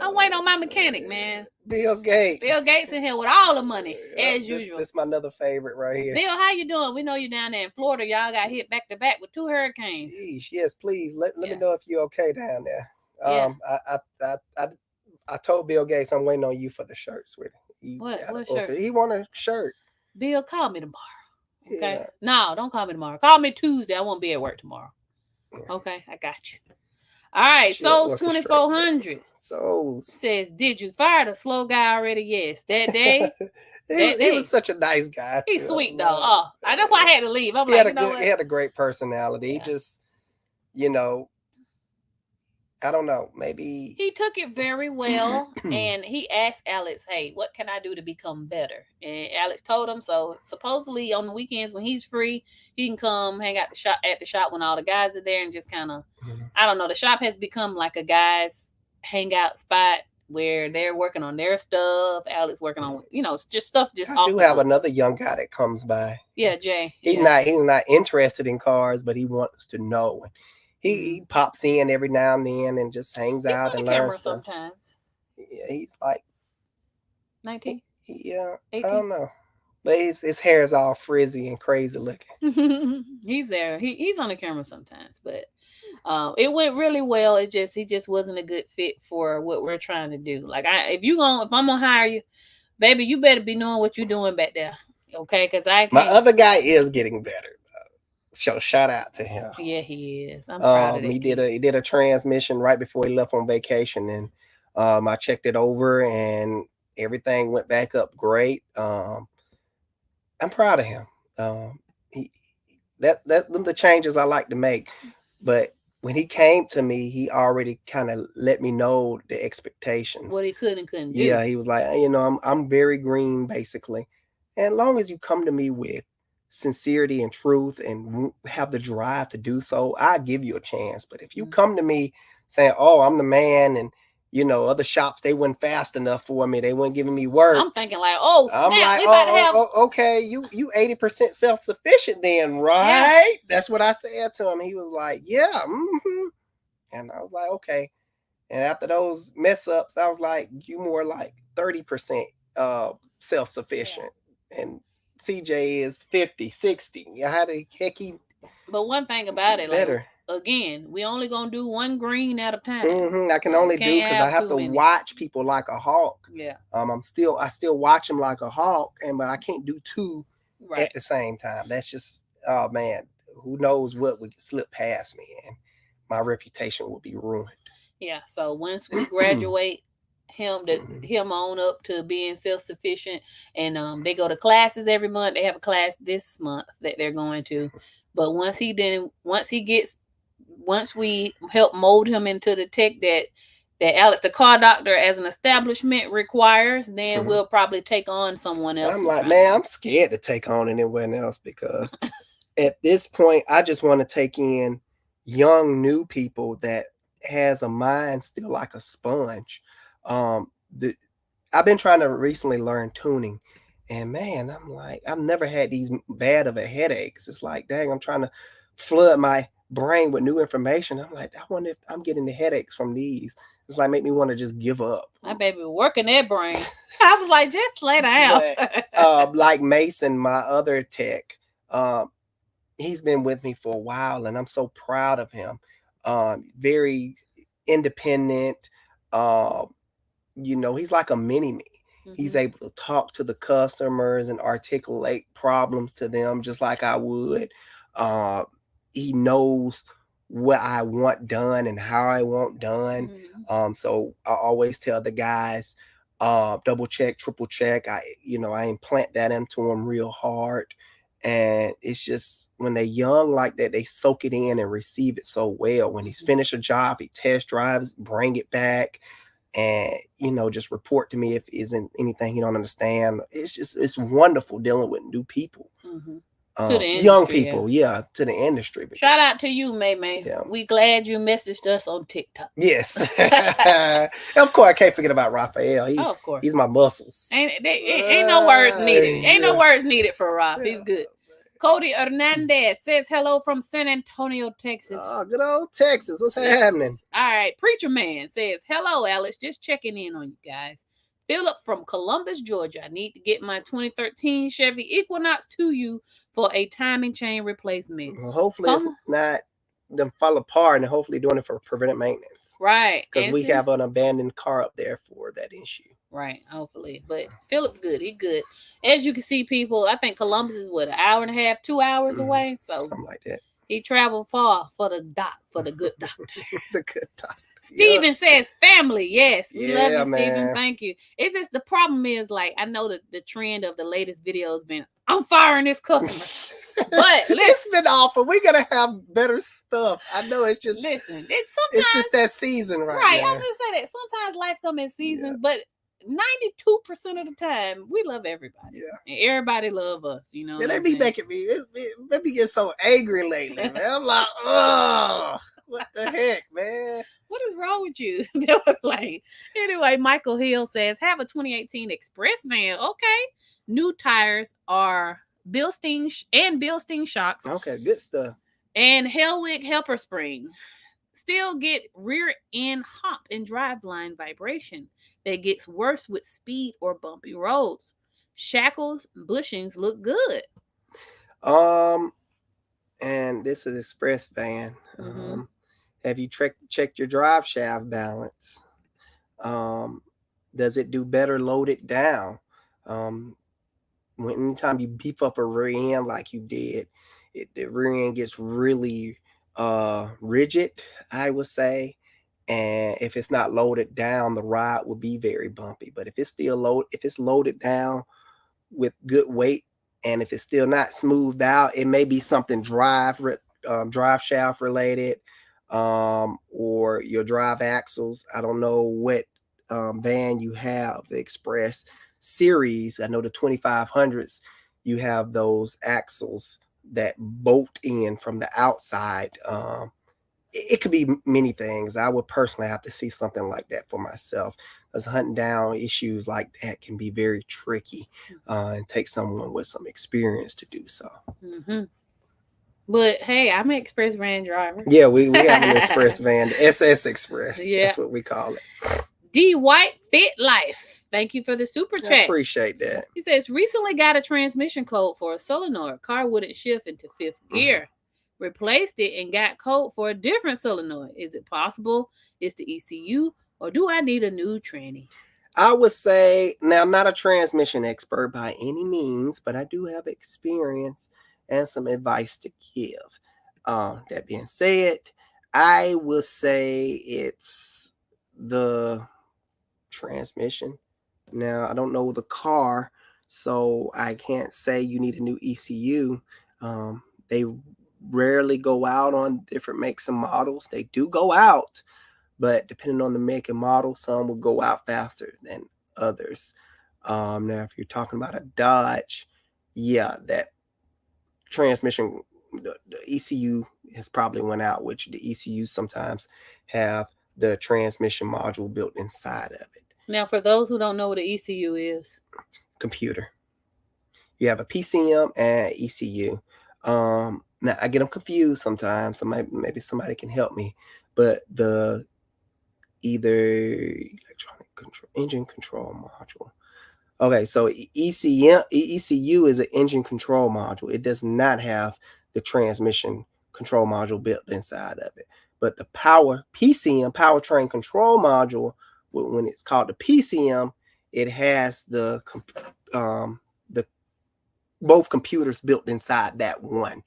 [SPEAKER 1] I'm waiting on my mechanic, man.
[SPEAKER 2] Bill Gates.
[SPEAKER 1] Bill Gates in here with all the money, as usual.
[SPEAKER 2] That's my another favorite right here.
[SPEAKER 1] Bill, how you doing? We know you down there in Florida. Y'all got hit back to back with 2 hurricanes.
[SPEAKER 2] Jeez, yes, please. Let me know if you're okay down there. I told Bill Gates I'm waiting on you for the shirts.
[SPEAKER 1] What shirt?
[SPEAKER 2] He want a shirt.
[SPEAKER 1] Bill, call me tomorrow. Okay? Yeah. No, don't call me tomorrow. Call me Tuesday. I won't be at work tomorrow. Yeah. Okay, I got you. All right, Souls 2400.
[SPEAKER 2] Souls
[SPEAKER 1] says, did you fire the slow guy already? Yes. That day.
[SPEAKER 2] He was such a nice guy.
[SPEAKER 1] He's sweet, though. Oh, that's why I had to leave. He
[SPEAKER 2] had a great personality. Yeah. He just, I don't know, maybe
[SPEAKER 1] he took it very well. And he asked Alex, hey, what can I do to become better? And Alex told him. So supposedly on the weekends when he's free, he can come hang out at the shop when all the guys are there and just kind of, I don't know. The shop has become like a guy's hangout spot where they're working on their stuff. Alex working on, just stuff.
[SPEAKER 2] I do have another young guy that comes by.
[SPEAKER 1] Yeah, Jay.
[SPEAKER 2] He's not interested in cars, but he wants to know. He pops in every now and then and just hangs out and learns stuff.
[SPEAKER 1] Sometimes.
[SPEAKER 2] Yeah, he's like
[SPEAKER 1] 19.
[SPEAKER 2] Yeah,
[SPEAKER 1] 18?
[SPEAKER 2] I don't know. But his hair is all frizzy and crazy looking.
[SPEAKER 1] He's there. He's on the camera sometimes, but it went really well. He just wasn't a good fit for what we're trying to do. Like if I'm gonna hire you, baby, you better be knowing what you're doing back there, okay? Because I
[SPEAKER 2] My
[SPEAKER 1] can't.
[SPEAKER 2] other guy is getting better. So shout out to him.
[SPEAKER 1] Yeah, he is. I'm proud of that.
[SPEAKER 2] He did a transmission right before he left on vacation, and I checked it over, and everything went back up great. I'm proud of him. He, that them the changes I like to make, but when he came to me, he already kind of let me know the expectations.
[SPEAKER 1] What he could and couldn't do.
[SPEAKER 2] Yeah, he was like, I'm very green basically, and as long as you come to me with sincerity and truth and have the drive to do so, I give you a chance. But if you come to me saying, "Oh, I'm the man," and other shops they weren't fast enough for me, they weren't giving me work.
[SPEAKER 1] I'm thinking like, oh, snap, I'm like,
[SPEAKER 2] okay, you 80% self sufficient then, right? Yeah. That's what I said to him. He was like, yeah, and I was like, okay. And after those mess ups, I was like, you more like 30% self sufficient, and CJ is 50, 60. How the heck he?
[SPEAKER 1] But one thing about it, better. Like, again, we only gonna do one green at a time.
[SPEAKER 2] I can only do because I have to watch people like a hawk.
[SPEAKER 1] Yeah.
[SPEAKER 2] I still watch them like a hawk, but I can't do two at the same time. That's just, oh man, who knows what would slip past me, and my reputation will be ruined.
[SPEAKER 1] Yeah. So once we graduate him on up to being self-sufficient, and they go to classes every month. They have a class this month that they're going to, but once we help mold him into the tech that Alex, the car doctor, as an establishment requires, then we'll probably take on someone else.
[SPEAKER 2] I'm like, man, I'm scared to take on anyone else because at this point, I just want to take in young, new people that has a mind still like a sponge. I've been trying to recently learn tuning, and man, I'm like, I've never had these bad of a headaches. It's like, dang, I'm trying to flood my brain with new information. I'm like, I wonder if I'm getting the headaches from these. It's like make me want to just give up.
[SPEAKER 1] My baby working that brain. I was like, just lay down.
[SPEAKER 2] But, like Mason, my other tech, he's been with me for a while, and I'm so proud of him. Very independent. He's like a mini me. He's able to talk to the customers and articulate problems to them just like I would. He knows what I want done and how I want done. So I always tell the guys, double check, triple check. I implant that into them real hard. And it's just when they're young like that, they soak it in and receive it so well. When he's finished a job, he test drives, bring it back, and just report to me if isn't anything he don't understand. It's wonderful dealing with new people.
[SPEAKER 1] To the industry,
[SPEAKER 2] young people, to the industry.
[SPEAKER 1] Shout out to you, May. Yeah. We glad you messaged us on TikTok.
[SPEAKER 2] Yes. Of course, I can't forget about Raphael.
[SPEAKER 1] Of course.
[SPEAKER 2] He's my muscles.
[SPEAKER 1] Ain't no words needed. Ain't no words needed for Raph. He's good. Cody Hernandez says hello from San Antonio, Texas.
[SPEAKER 2] Oh, good old Texas. What's happening?
[SPEAKER 1] All right. Preacher Man says, hello, Alex. Just checking in on you guys. Philip from Columbus, Georgia. I need to get my 2013 Chevy Equinox to you for a timing chain replacement.
[SPEAKER 2] Well, hopefully it's not them fall apart, and hopefully doing it for preventive maintenance.
[SPEAKER 1] Right.
[SPEAKER 2] Because we have an abandoned car up there for that issue.
[SPEAKER 1] Right, hopefully. But Philip's good. He good. As you can see, people, I think Columbus is an hour and a half, 2 hours away. So
[SPEAKER 2] something like that.
[SPEAKER 1] He traveled far for the good doctor.
[SPEAKER 2] The good doctor.
[SPEAKER 1] Steven says family. Yes, we love you, Steven. Thank you. It's just the problem is, like, I know that the trend of the latest video has been, I'm firing this customer. But
[SPEAKER 2] it's been awful. We're gonna have better stuff. I know it's just
[SPEAKER 1] it's
[SPEAKER 2] just that season right now.
[SPEAKER 1] I'm gonna say that sometimes life comes in seasons, but 92% of the time we love everybody. Yeah. And everybody love us,
[SPEAKER 2] Yeah, they be making me they be getting so angry lately, man. I'm like, oh, what the heck, man?
[SPEAKER 1] What is wrong with you? Like, anyway, Michael Hill says, have a 2018 Express van. Okay. New tires are Bilstein shocks.
[SPEAKER 2] Okay, good stuff.
[SPEAKER 1] And Hellwig helper spring. Still get rear end hump and driveline vibration that gets worse with speed or bumpy roads. shackles, bushings look good.
[SPEAKER 2] And this is express van.
[SPEAKER 1] Mm-hmm.
[SPEAKER 2] Have you checked your drive shaft balance? Does it do better loaded down? Um, anytime you beef up a rear end like you did, the rear end gets really rigid, I would say. And if it's not loaded down, the ride will be very bumpy. But if it's loaded down with good weight, and if it's still not smoothed out, it may be something drive shaft related, or your drive axles. I don't know what van you have, the Express series. I know the 2500s, you have those axles that bolt in from the outside. It could be many things. I would personally have to see something like that for myself, because hunting down issues like that can be very tricky, and take someone with some experience to do so.
[SPEAKER 1] Mm-hmm. But hey, I'm an express van driver.
[SPEAKER 2] Yeah, we have an express van, the SS Express.
[SPEAKER 1] Yeah.
[SPEAKER 2] That's what we call it.
[SPEAKER 1] D White Fit Life. Thank you for the super chat.
[SPEAKER 2] I appreciate that.
[SPEAKER 1] He says, recently got a transmission code for a solenoid. Car wouldn't shift into fifth gear. Replaced it and got code for a different solenoid. Is it possible it's the ECU, or do I need a new tranny?
[SPEAKER 2] I would say, now I'm not a transmission expert by any means, but I do have experience and some advice to give. That being said, I will say it's the transmission. Now, I don't know the car, so I can't say you need a new ECU. They rarely go out on different makes and models. They do go out, but depending on the make and model, some will go out faster than others. Now, if you're talking about a Dodge, yeah, that transmission, the ECU has probably went out, which the ECU sometimes have the transmission module built inside of it.
[SPEAKER 1] Now, for those who don't know what an ECU is,
[SPEAKER 2] computer. You have a PCM and ECU. Now I get them confused sometimes, so maybe somebody can help me. But the either electronic control, engine control module. Okay, so ECU is an engine control module. It does not have the transmission control module built inside of it. But the PCM, powertrain control module, when it's called the PCM, it has the both computers built inside that one.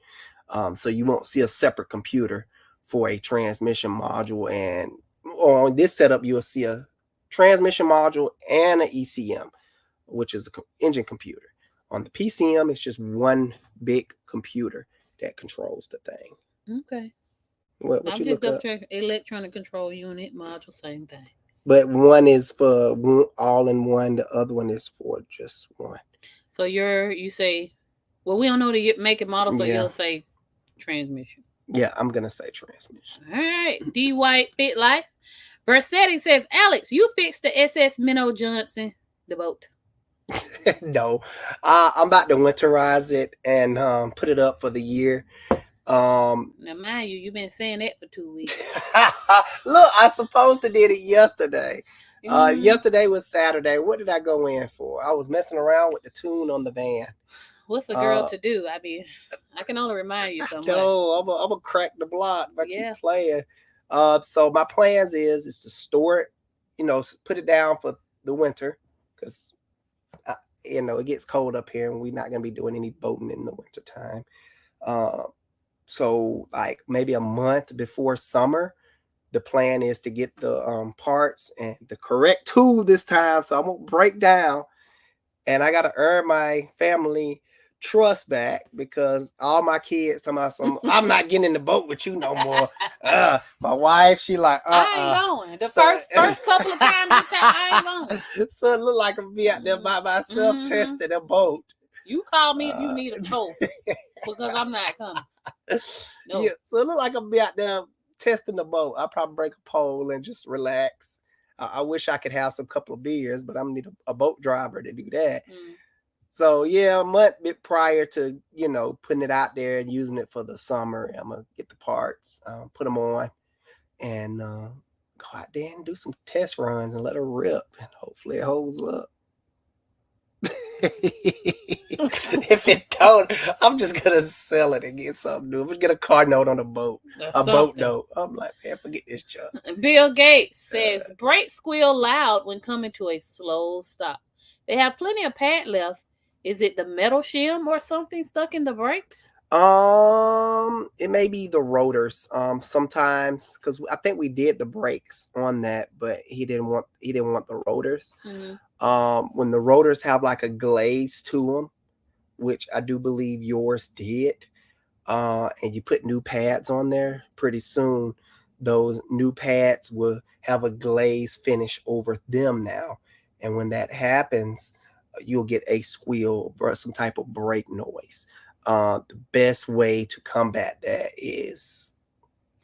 [SPEAKER 2] So you won't see a separate computer for a transmission module, and on this setup you'll see a transmission module and an ECM, which is an engine computer. On the PCM, it's just one big computer that controls the thing.
[SPEAKER 1] Okay.
[SPEAKER 2] What
[SPEAKER 1] I'm
[SPEAKER 2] you
[SPEAKER 1] just
[SPEAKER 2] look up?
[SPEAKER 1] Electronic control unit module, same thing.
[SPEAKER 2] But one is for all in one. The other one is for just one.
[SPEAKER 1] So you say, well, we don't know the make and model, so you'll say transmission.
[SPEAKER 2] Yeah, I'm gonna say transmission.
[SPEAKER 1] All right, D White Fit Life. Versetti says, Alex, you fixed the SS Minnow Johnson, the boat.
[SPEAKER 2] No, I'm about to winterize it and put it up for the year.
[SPEAKER 1] Now, mind you, you've been saying that for 2 weeks.
[SPEAKER 2] Look, I supposed to did it yesterday. Yesterday was Saturday. What did I go in for? I was messing around with the tune on the van.
[SPEAKER 1] What's a girl to do? I mean, I can only remind you so much.
[SPEAKER 2] No, I'm gonna crack the block if I keep playing. So my plans is to store it, put it down for the winter, because it gets cold up here and we're not gonna be doing any boating in the winter time. So like maybe a month before summer, the plan is to get the parts and the correct tool this time, so I won't break down. And I gotta earn my family trust back, because all my kids talking about I'm not getting in the boat with you no more. My wife, she like,
[SPEAKER 1] I ain't going. The first couple of times I ain't going.
[SPEAKER 2] So it look like I'm be out there by myself testing a boat.
[SPEAKER 1] You call me if you need a tow, because I'm not coming. No.
[SPEAKER 2] Yeah, so it look like I'm be out there testing the boat. I'll probably break a pole and just relax. I wish I could have some couple of beers, but I'm gonna need a boat driver to do that. So yeah, a month bit prior to putting it out there and using it for the summer, I'm gonna get the parts, put them on, and go out there and do some test runs and let her rip, and hopefully it holds up. If it don't, I'm just gonna sell it and get something new. I'm gonna get a car note on a boat, a boat note. I'm like, man, forget this junk.
[SPEAKER 1] Bill Gates says brakes squeal loud when coming to a slow stop. They have plenty of pad left. Is it the metal shim or something stuck in the brakes?
[SPEAKER 2] It may be the rotors. Sometimes because I think we did the brakes on that, but he didn't want the rotors. When the rotors have like a glaze to them, which I do believe yours did, and you put new pads on there, pretty soon those new pads will have a glaze finish over them now. And when that happens, you'll get a squeal or some type of brake noise. The best way to combat that is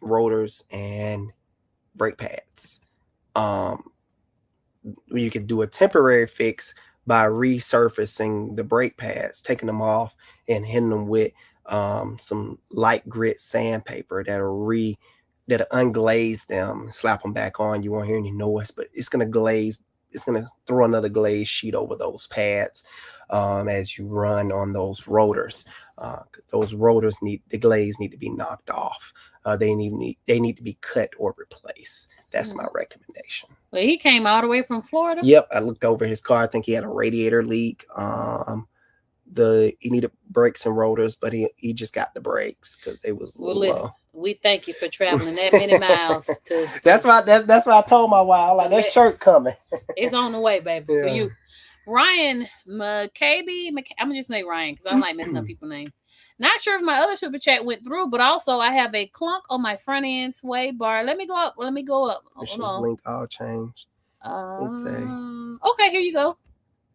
[SPEAKER 2] rotors and brake pads. Um, you can do a temporary fix by resurfacing the brake pads, taking them off and hitting them with some light grit sandpaper that'll unglaze them, slap them back on. You won't hear any noise, but it's gonna glaze. It's gonna throw another glaze sheet over those pads as you run on those rotors. Those rotors the glaze need to be knocked off. They need to be cut or replaced. That's my recommendation.
[SPEAKER 1] Well, he came all the way from Florida.
[SPEAKER 2] Yep, I looked over his car. I think he had a radiator leak. He needed brakes and rotors, but he just got the brakes because they was low.
[SPEAKER 1] We thank you for traveling that many miles to
[SPEAKER 2] that's why I told my wife, like, that shirt coming.
[SPEAKER 1] It's on the way, baby, for you. Ryan McCabe, I'm just say Ryan because I don't like messing up people's names. Not sure if my other super chat went through, but also I have a clunk on my front end sway bar. Let me go up.
[SPEAKER 2] Hold on. Link all changed.
[SPEAKER 1] Let's say. Okay, here you go.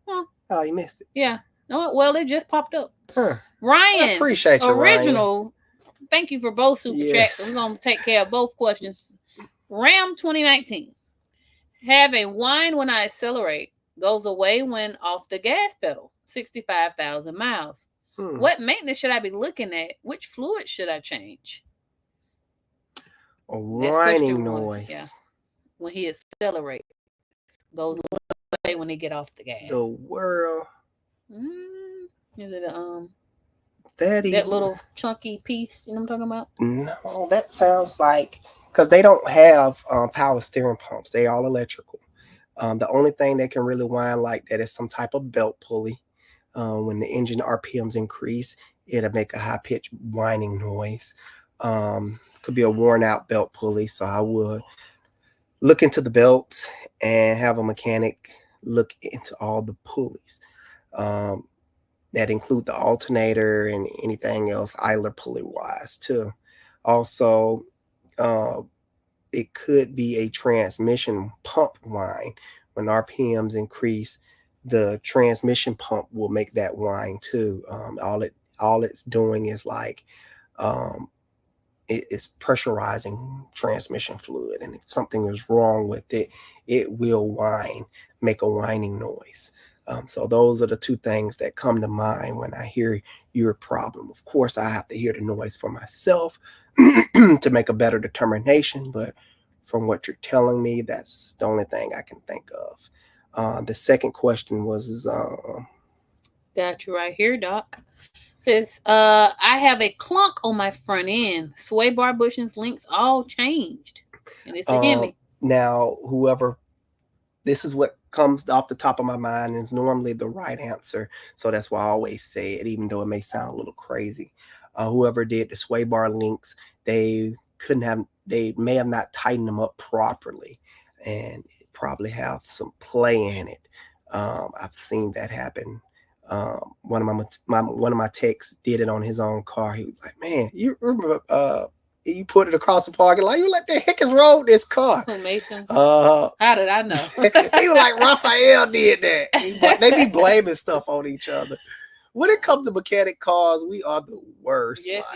[SPEAKER 2] Huh. Oh, you missed it.
[SPEAKER 1] Yeah. No, well, it just popped up.
[SPEAKER 2] Huh.
[SPEAKER 1] Ryan,
[SPEAKER 2] I appreciate you,
[SPEAKER 1] original.
[SPEAKER 2] Ryan.
[SPEAKER 1] Thank you for both super chats. We're gonna take care of both questions. Ram 2019. Have a whine when I accelerate. Goes away when off the gas pedal. 65,000 miles. What maintenance should I be looking at? Which fluid should I change?
[SPEAKER 2] A whining noise.
[SPEAKER 1] Yeah. When he accelerates. Goes away when he get off the gas.
[SPEAKER 2] The world.
[SPEAKER 1] Is it
[SPEAKER 2] that
[SPEAKER 1] little chunky piece? You know what I'm talking about?
[SPEAKER 2] No, that sounds like, because they don't have power steering pumps. They all electrical. The only thing that can really whine like that is some type of belt pulley. When the engine RPMs increase, it'll make a high-pitched whining noise. Could be a worn-out belt pulley, so I would look into the belts and have a mechanic look into all the pulleys. That include the alternator and anything else idler pulley-wise, too. Also, it could be a transmission pump whine. When RPMs increase, the transmission pump will make that whine too. All it's doing is like it's pressurizing transmission fluid, and if something is wrong with it, it will whine, make a whining noise. So those are the two things that come to mind when I hear your problem. Of course, I have to hear the noise for myself to make a better determination, but from what you're telling me, that's the only thing I can think of. The second question was
[SPEAKER 1] got you right here, Doc. Says I have a clunk on my front end. Sway bar bushings, links all changed. And it's a Hemi.
[SPEAKER 2] Now, this is what comes off the top of my mind, and is normally the right answer. So that's why I always say it, even though it may sound a little crazy. Whoever did the sway bar links, they may have not tightened them up properly, and probably have some play in it. I've seen that happen. One of my techs did it on his own car. He was like, "Man, you remember you put it across the parking lot? You like, the heck is wrong with this car?"
[SPEAKER 1] Masons. How did I know?
[SPEAKER 2] He was like, Raphael did that. They be blaming stuff on each other. When it comes to mechanic cars, we are the worst.
[SPEAKER 1] Yes,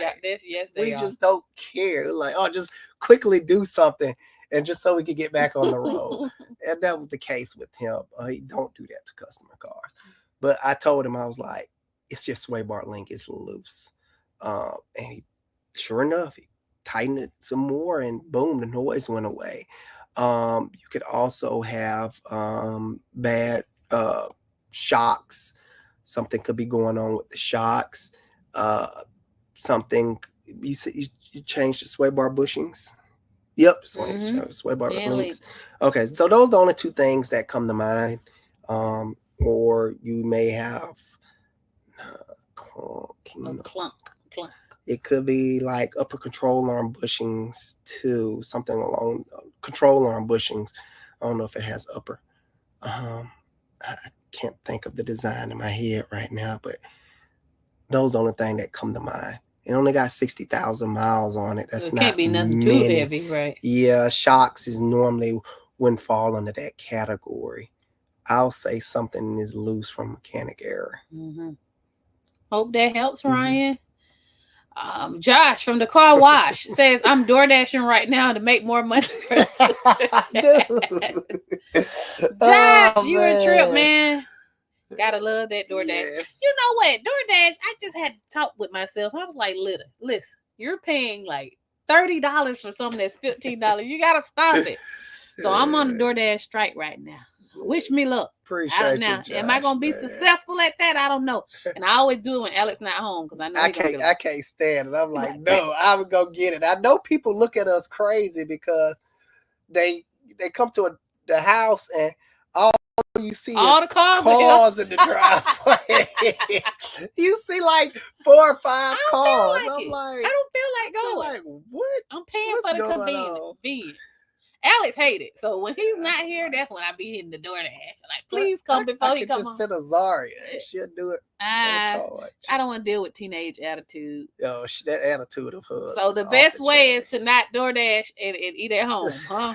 [SPEAKER 2] we just don't care. Like, just quickly do something, and just so we can get back on the road. And that was the case with him. He don't do that to customer cars. But I told him, I was like, it's your sway bar link, it's loose. And sure enough, he tightened it some more, and boom, the noise went away. You could also have bad shocks Something could be going on with the shocks. Something you said you changed the sway bar bushings. Yep, sway bar links. Okay, so those are the only two things that come to mind. Or you may have
[SPEAKER 1] clunk.
[SPEAKER 2] It could be like upper control arm bushings too, something along control arm bushings. I don't know if it has upper. I can't think of the design in my head right now, but those are the only thing that come to mind. It only got 60,000 miles on it. That's
[SPEAKER 1] it
[SPEAKER 2] not
[SPEAKER 1] can't be nothing
[SPEAKER 2] many.
[SPEAKER 1] too heavy, right?
[SPEAKER 2] Yeah, shocks is normally wouldn't fall under that category. I'll say something is loose from mechanic error.
[SPEAKER 1] Hope that helps, Ryan. Josh from the car wash says, I'm door dashing right now to make more money. Josh, you a trip, man. Gotta love that DoorDash. Yes. You know what? DoorDash, I just had to talk with myself. I was like, listen, you're paying like $30 for something that's $15. You gotta stop it. So I'm on the DoorDash strike right now. Wish me luck.
[SPEAKER 2] Appreciate
[SPEAKER 1] now,
[SPEAKER 2] you, Josh,
[SPEAKER 1] am I gonna be successful at that? I don't know. And I always do it when Alex not home because I know
[SPEAKER 2] I can't stand it. I'm like, no, I would go get it. I know people look at us crazy because they come to the house and all you see all
[SPEAKER 1] the
[SPEAKER 2] cars in the driveway. You see like 4 or 5 cars.
[SPEAKER 1] I don't feel like going.
[SPEAKER 2] Like, what?
[SPEAKER 1] I'm paying for the convenience. Alex hate it. So when he's not here, that's when I be hitting the DoorDash. Like, please come before he come home.
[SPEAKER 2] I could just send a Zaria. She'll do it.
[SPEAKER 1] I don't want to deal with teenage attitude.
[SPEAKER 2] Yo, that attitude of hers.
[SPEAKER 1] So the best way is to not DoorDash and eat at home, huh?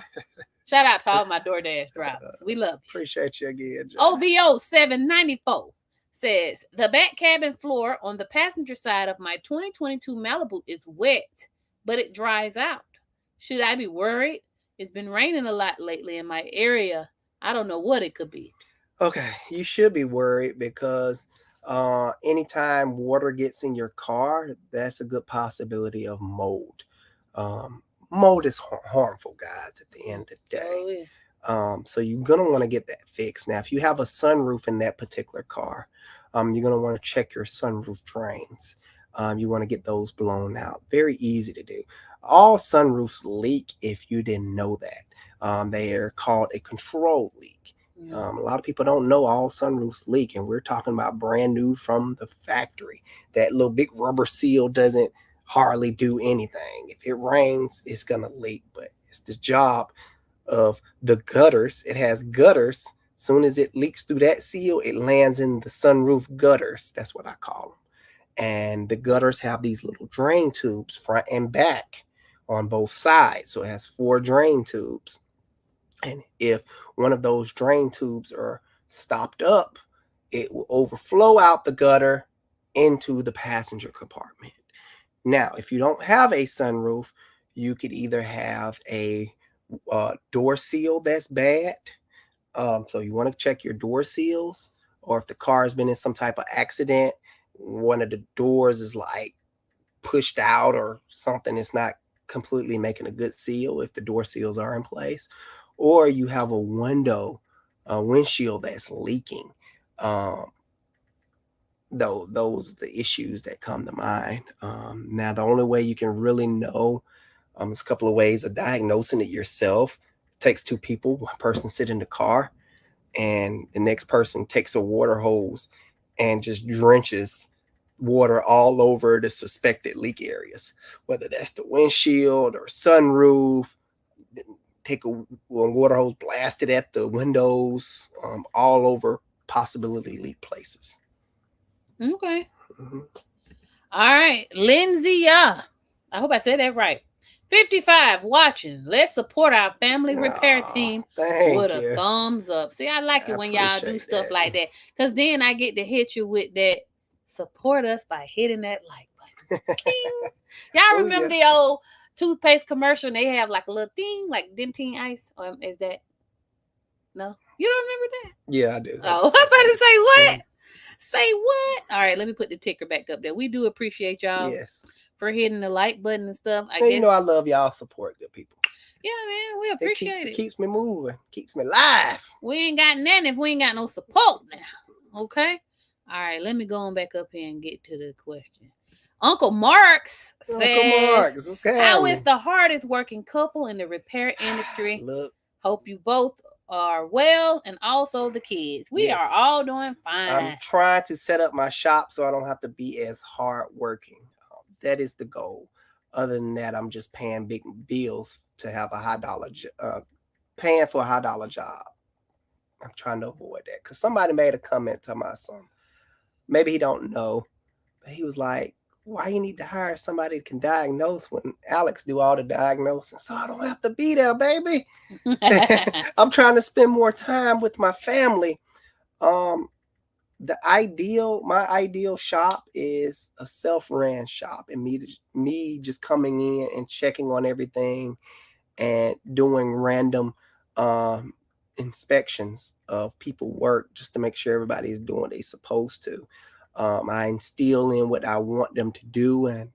[SPEAKER 1] Shout out to all my DoorDash drivers. We love you.
[SPEAKER 2] Appreciate you again, John.
[SPEAKER 1] OVO 794 says, the back cabin floor on the passenger side of my 2022 Malibu is wet, but it dries out. Should I be worried? It's been raining a lot lately in my area. I don't know what it could be.
[SPEAKER 2] Okay, you should be worried because anytime water gets in your car, that's a good possibility of mold. Mold is harmful, guys, at the end of the day.
[SPEAKER 1] Oh, yeah.
[SPEAKER 2] So you're going to want to get that fixed. Now, if you have a sunroof in that particular car, you're going to want to check your sunroof drains. You want to get those blown out. Very easy to do. All sunroofs leak if you didn't know that. They are called a control leak. A lot of people don't know all sunroofs leak, and we're talking about brand new from the factory. That little big rubber seal doesn't hardly do anything. If it rains, it's going to leak, but it's the job of the gutters. It has gutters. As soon as it leaks through that seal, it lands in the sunroof gutters. That's what I call them. And the gutters have these little drain tubes front and back on both sides. So it has 4 drain tubes. And if one of those drain tubes are stopped up, it will overflow out the gutter into the passenger compartment. Now, if you don't have a sunroof, you could either have a door seal that's bad. So you want to check your door seals, or if the car has been in some type of accident, one of the doors is like pushed out or something. It's not completely making a good seal if the door seals are in place, or you have a windshield that's leaking. Those the issues that come to mind. Now, the only way you can really know, there's a couple of ways of diagnosing it yourself. It takes 2 people. One person sit in the car, and the next person takes a water hose and just drenches water all over the suspected leak areas, whether that's the windshield or sunroof. Take a water hose, blast it at the windows, all over possibility leak places.
[SPEAKER 1] Okay. All right, Lindsay. I hope I said that right. 55 watching. Let's support our family repair team with a thumbs up. See, I like it when y'all do stuff like that, because then I get to hit you with that. Support us by hitting that like button. Y'all remember the old toothpaste commercial? And they have like a little thing, like Dentine Ice, or is that no? You don't remember that?
[SPEAKER 2] Yeah, I do.
[SPEAKER 1] Oh, I'm about to say what? Say what? All right, let me put the ticker back up there. We do appreciate y'all.
[SPEAKER 2] Yes.
[SPEAKER 1] For hitting the like button and stuff. I
[SPEAKER 2] guess. You know I love y'all support, good people.
[SPEAKER 1] Yeah, man, we appreciate it.
[SPEAKER 2] Keeps me moving, keeps me live.
[SPEAKER 1] We ain't got nothing if we ain't got no support now. Okay. All right, let me go on back up here and get to the question. Uncle Marks
[SPEAKER 2] Uncle
[SPEAKER 1] says,
[SPEAKER 2] Marks, what's
[SPEAKER 1] how is
[SPEAKER 2] happening?
[SPEAKER 1] the hardest working couple in the repair industry?
[SPEAKER 2] Look,
[SPEAKER 1] Hope you both are well, and also the kids. We
[SPEAKER 2] yes.
[SPEAKER 1] are all doing
[SPEAKER 2] I'm
[SPEAKER 1] fine.
[SPEAKER 2] trying to set up my shop so I don't have to be as hard working. That is the goal. Other than that, I'm just paying big bills to have a paying for a $high job. I'm trying to avoid that because somebody made a comment to my son. Maybe he don't know, but he was like, "Why you need to hire somebody that can diagnose when Alex do all the diagnosing? So I don't have to be there, baby." I'm trying to spend more time with my family. Um, my ideal shop is a self-ran shop, and me just coming in and checking on everything and doing random um inspections of people work just to make sure everybody's doing what they're supposed to. I instill in what I want them to do and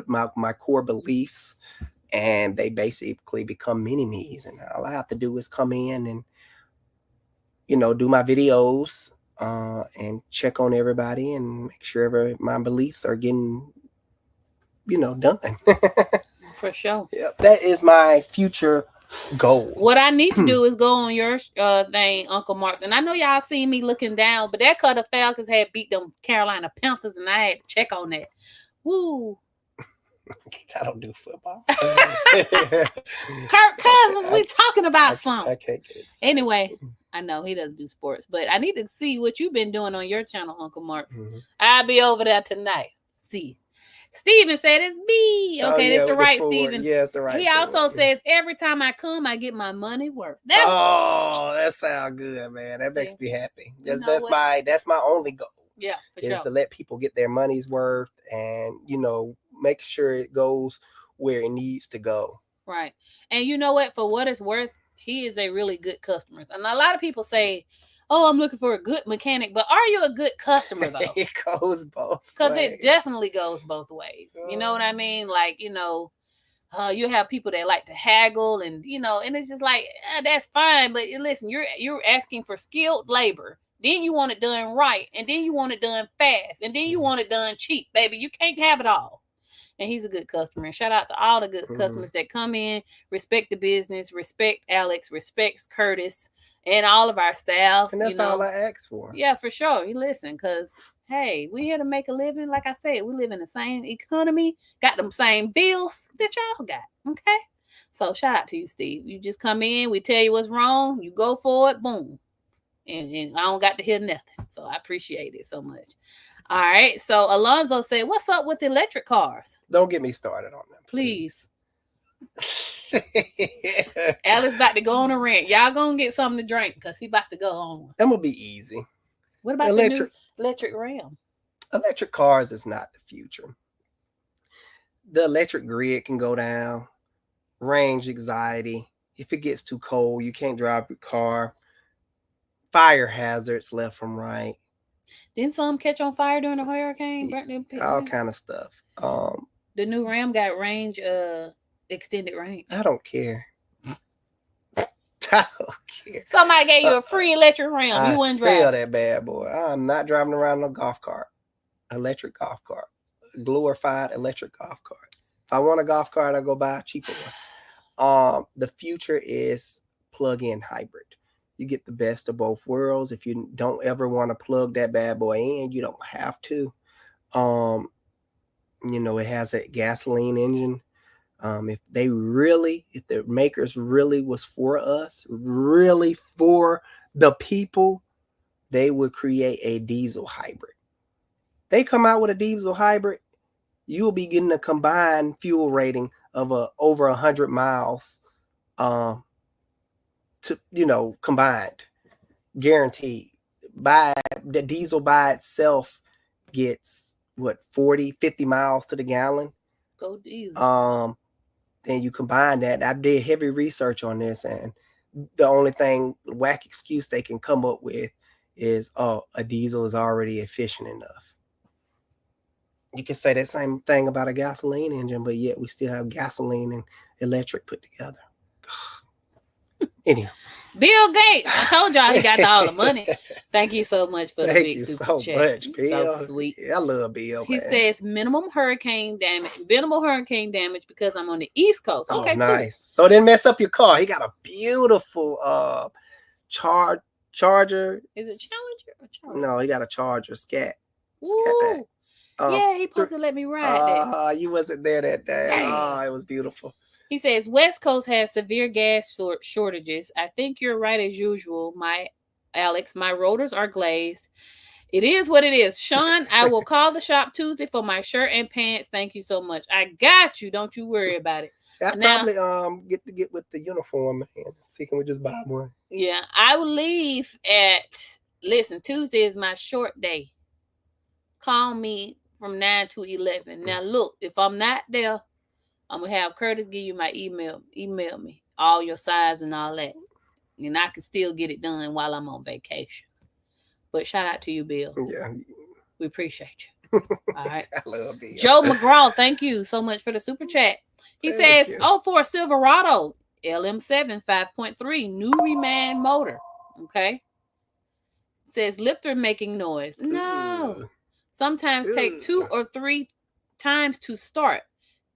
[SPEAKER 2] my core beliefs, and they basically become mini me's, and all I have to do is come in and do my videos and check on everybody and make sure my beliefs are getting done.
[SPEAKER 1] For sure.
[SPEAKER 2] Yeah, that is my future goal.
[SPEAKER 1] What I need to do is go on your thing, Uncle Marks. And I know y'all seen me looking down, but that cut of Falcons had beat them Carolina Panthers, and I had to check on that. Woo.
[SPEAKER 2] I don't do football.
[SPEAKER 1] Kirk Cousins, we talking about something.
[SPEAKER 2] I can't get it.
[SPEAKER 1] Anyway, I know he doesn't do sports, but I need to see what you've been doing on your channel, Uncle Marks. I'll be over there tonight. See. Steven said it's me. Okay, that's the right Steven.
[SPEAKER 2] Yeah, it's the right.
[SPEAKER 1] He also says every time I come, I get my money worth.
[SPEAKER 2] That sounds good, man. That makes me happy. That's my only goal.
[SPEAKER 1] Yeah, for
[SPEAKER 2] sure. Is to let people get their money's worth and make sure it goes where it needs to go.
[SPEAKER 1] Right. And you know what? For what it's worth, he is a really good customer. And a lot of people say, "Oh, I'm looking for a good mechanic," but are you a good customer though?
[SPEAKER 2] It goes both.
[SPEAKER 1] Because it definitely goes both ways. You know what I mean? Like you have people that like to haggle, and and it's just like that's fine. But listen, you're asking for skilled labor. Then you want it done right, and then you want it done fast, and then you want it done cheap, baby. You can't have it all. And he's a good customer. And shout out to all the good customers that come in, respect the business, respect Alex, respects Curtis, and all of our staff.
[SPEAKER 2] And that's all I ask for.
[SPEAKER 1] Yeah, for sure. You listen, because, hey, we here to make a living. Like I said, we live in the same economy, got them same bills that y'all got, okay? So shout out to you, Steve. You just come in, we tell you what's wrong, you go for it, boom. And I don't got to hear nothing. So I appreciate it so much. All right. So Alonzo said, "What's up with electric cars?"
[SPEAKER 2] Don't get me started on them,
[SPEAKER 1] please. Alex about to go on a rant. Y'all gonna get something to drink because he about to go on one.
[SPEAKER 2] I'm gonna be easy.
[SPEAKER 1] What about the new electric Ram?
[SPEAKER 2] Electric cars is not the future. The electric grid can go down. Range anxiety. If it gets too cold, you can't drive your car. Fire hazards left from right.
[SPEAKER 1] Didn't some catch on fire during a hurricane?
[SPEAKER 2] All kind of stuff.
[SPEAKER 1] The new Ram got range, extended range.
[SPEAKER 2] I don't care. I don't care.
[SPEAKER 1] Somebody gave you a free electric Ram. You wouldn't drive.
[SPEAKER 2] Sell that bad boy. I'm not driving around no golf cart. Electric golf cart. Glorified electric golf cart. If I want a golf cart, I go buy a cheaper one. The future is plug-in hybrid. You get the best of both worlds. If you don't ever want to plug that bad boy in, you don't have to. It has a gasoline engine. If the makers really was for us, really for the people, they would create a diesel hybrid. They come out with a diesel hybrid, you'll be getting a combined fuel rating of over 100 miles. Combined, guaranteed. The diesel by itself gets 40, 50 miles to the gallon.
[SPEAKER 1] Go diesel.
[SPEAKER 2] Then you combine that. I did heavy research on this, and the only whack excuse they can come up with is, a diesel is already efficient enough. You can say that same thing about a gasoline engine, but yet we still have gasoline and electric put together. Anyhow.
[SPEAKER 1] Bill Gates. I told y'all he got all the money. Thank you so much for the
[SPEAKER 2] Thank
[SPEAKER 1] big
[SPEAKER 2] you
[SPEAKER 1] super
[SPEAKER 2] so
[SPEAKER 1] chat.
[SPEAKER 2] much,
[SPEAKER 1] So
[SPEAKER 2] Bill.
[SPEAKER 1] sweet.
[SPEAKER 2] Yeah, I love Bill,
[SPEAKER 1] He
[SPEAKER 2] man.
[SPEAKER 1] says minimal hurricane damage because I'm on the East Coast.
[SPEAKER 2] Oh,
[SPEAKER 1] Okay,
[SPEAKER 2] nice. So it didn't mess up your car. He got a beautiful Charger.
[SPEAKER 1] Is it Challenger or Charger?
[SPEAKER 2] No, he got a Charger Scat.
[SPEAKER 1] Ooh. Yeah, he supposed
[SPEAKER 2] to
[SPEAKER 1] let me ride that.
[SPEAKER 2] You wasn't there that day.
[SPEAKER 1] Dang.
[SPEAKER 2] It was beautiful.
[SPEAKER 1] He says West Coast has severe gas shortages. I think you're right as usual, my Alex. My rotors are glazed. It is what it is. Sean, I will call the shop Tuesday for my shirt and pants. Thank you so much. I got you. Don't you worry about it.
[SPEAKER 2] I probably get with the uniform and see, can we just buy one?
[SPEAKER 1] Yeah, I will leave listen, Tuesday is my short day. Call me from 9 to 11. Now look, if I'm not there, I'm gonna have Curtis give you my email. Email me all your size and all that. And I can still get it done while I'm on vacation. But shout out to you, Bill.
[SPEAKER 2] Yeah.
[SPEAKER 1] We appreciate you. All right.
[SPEAKER 2] I love Bill.
[SPEAKER 1] Joe McGraw, thank you so much for the super chat. He says, for Silverado, LM7 5.3, new reman motor. Okay. Says lifter making noise. No. Sometimes take 2 or 3 times to start.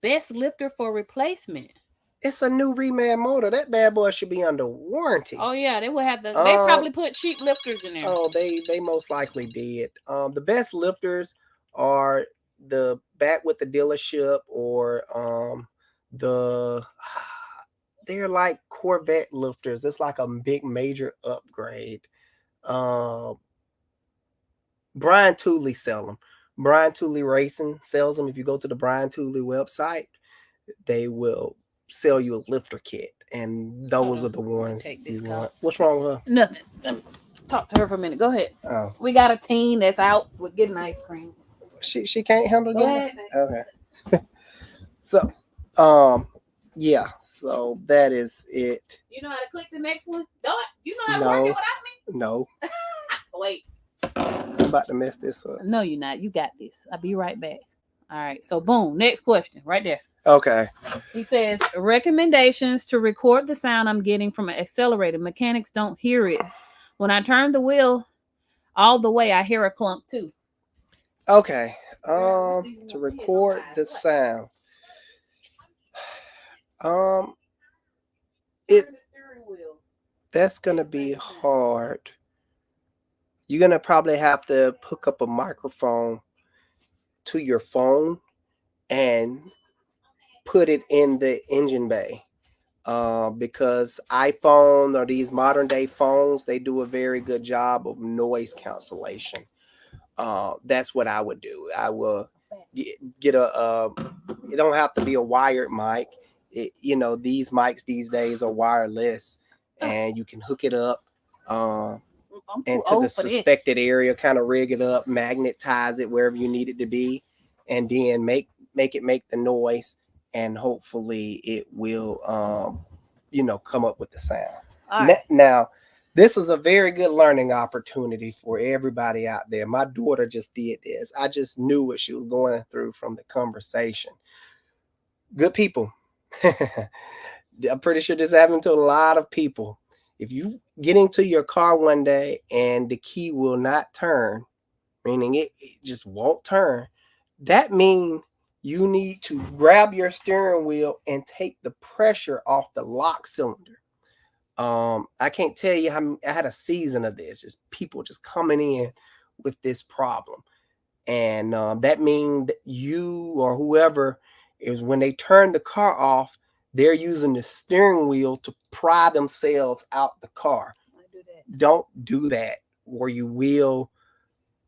[SPEAKER 1] Best lifter for replacement.
[SPEAKER 2] It's a new reman motor. That bad boy should be under warranty.
[SPEAKER 1] Oh yeah, they would have the. They probably put cheap lifters in there.
[SPEAKER 2] Oh, they most likely did. The best lifters are the back with the dealership or they're like Corvette lifters. It's like a big major upgrade. Brian Tooley sell them. Brian Tooley Racing sells them. If you go to the Brian Tooley website, they will sell you a lifter kit, and those are the ones you want. What's wrong with her?
[SPEAKER 1] Nothing. Talk to her for a minute. Go ahead.
[SPEAKER 2] Oh,
[SPEAKER 1] we got a teen that's out with getting ice cream.
[SPEAKER 2] She can't handle
[SPEAKER 1] it.
[SPEAKER 2] Okay. So, yeah. So that is it.
[SPEAKER 1] You know how to click the next one? Do it. You know how to work it without me?
[SPEAKER 2] No.
[SPEAKER 1] Wait.
[SPEAKER 2] I'm about to mess this up.
[SPEAKER 1] No, you're not. You got this. I'll be right back. All right. So, boom. Next question. Right there.
[SPEAKER 2] Okay.
[SPEAKER 1] He says, recommendations to record the sound I'm getting from an accelerator. Mechanics don't hear it. When I turn the wheel all the way, I hear a clunk too.
[SPEAKER 2] Okay. To record the sound. That's gonna be hard. You're gonna probably have to hook up a microphone to your phone and put it in the engine bay. Because iPhone or these modern day phones, they do a very good job of noise cancellation. That's what I would do. I will get it don't have to be a wired mic. These mics these days are wireless, and you can hook it up into the suspected area, kind of rig it up, magnetize it wherever you need it to be, and then make the noise, and hopefully it will come up with the sound. Right. Now, this is a very good learning opportunity for everybody out there. My daughter just did this. I just knew what she was going through from the conversation. Good people. I'm pretty sure this happened to a lot of people. If you get into your car one day and the key will not turn, meaning it just won't turn, that means you need to grab your steering wheel and take the pressure off the lock cylinder. I can't tell you how I had a season of this, just people just coming in with this problem. And that means that you or whoever is, when they turn the car off, they're using the steering wheel to pry themselves out the car. Don't do that, or you will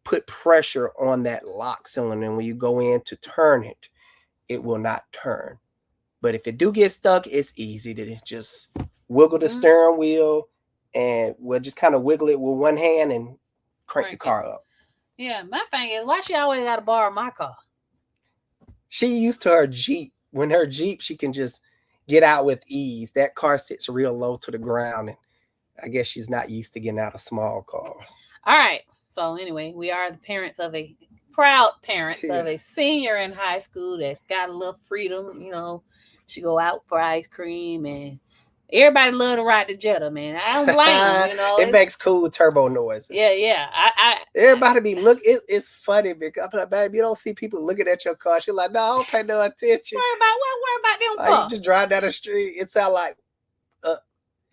[SPEAKER 2] put pressure on that lock cylinder. And when you go in to turn it, it will not turn. But if it do get stuck, it's easy to just wiggle the steering wheel, and we'll just kind of wiggle it with one hand and crank the car up.
[SPEAKER 1] Yeah, my thing is, why she always got to borrow my car?
[SPEAKER 2] She used to her Jeep. When her Jeep, she can just get out with ease. That car sits real low to the ground, and I guess she's not used to getting out of small cars.
[SPEAKER 1] All right. So anyway, we are the proud parents of a senior in high school that's got a little freedom. She go out for ice cream and Everybody love to ride the Jetta, man. I don't blame them, you know.
[SPEAKER 2] It makes cool turbo noises.
[SPEAKER 1] Yeah.
[SPEAKER 2] Everybody be it's funny because I'm like, babe, you don't see people looking at your car. She's like, no, I don't pay no attention.
[SPEAKER 1] Worry about them for?
[SPEAKER 2] You just drive down the street. It